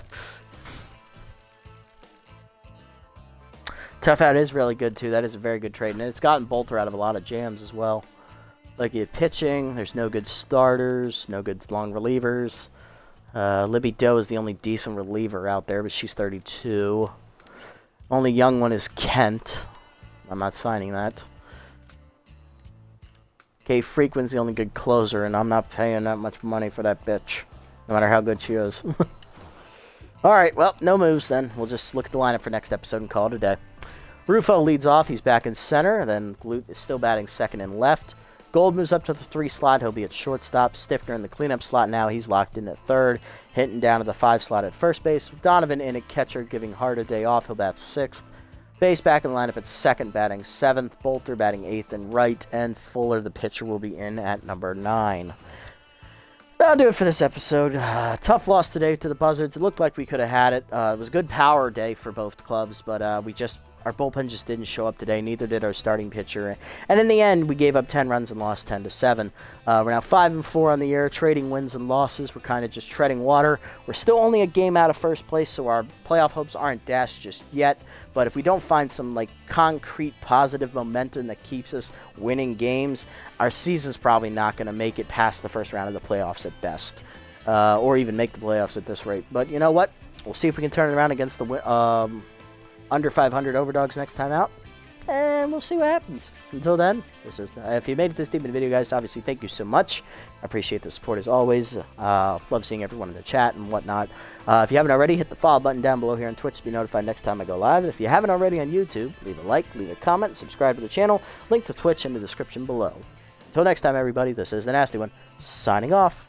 Tough Out is really good, too. That is a very good trade. And it's gotten Bolter out of a lot of jams as well. Like, you have pitching. There's no good starters. No good long relievers. Libby Doe is the only decent reliever out there, but she's 32. Only young one is Kent. I'm not signing that. Okay, Frequent's the only good closer, and I'm not paying that much money for that bitch. No matter how good she is. Alright, well, no moves then. We'll just look at the lineup for next episode and call it a day. Rufo leads off. He's back in center. Then Glute is still batting second and left. Gold moves up to the 3 slot. He'll be at shortstop. Stiffner in the cleanup slot now. He's locked in at third. Hinton down to the 5 slot at first base. Donovan in at catcher, giving Hart a day off. He'll bat 6th. Base back in the lineup at second, batting 7th. Bolter batting 8th and right. And Fuller, the pitcher, will be in at number 9. That'll do it for this episode. Tough loss today to the Buzzards. It looked like we could have had it. It was a good power day for both clubs, but our bullpen just didn't show up today. Neither did our starting pitcher. And in the end, we gave up 10 runs and lost 10-7. We're now 5-4 on the year, trading wins and losses. We're kind of just treading water. We're still only a game out of first place, so our playoff hopes aren't dashed just yet. But if we don't find some like concrete positive momentum that keeps us winning games, our season's probably not going to make it past the first round of the playoffs at best, or even make the playoffs at this rate. But you know what? We'll see if we can turn it around against the under 500 overdogs next time out, and we'll see what happens. Until then, this is if you made it this deep in the video, guys, obviously thank you so much. I appreciate the support as always. Love seeing everyone in the chat and whatnot. If you haven't already, hit the follow button down below here on Twitch to be notified next time I go live. And if you haven't already on YouTube, leave a like, leave a comment, subscribe to the channel. Link to Twitch in the description below. Until next time, everybody, this is the Nasty One, signing off.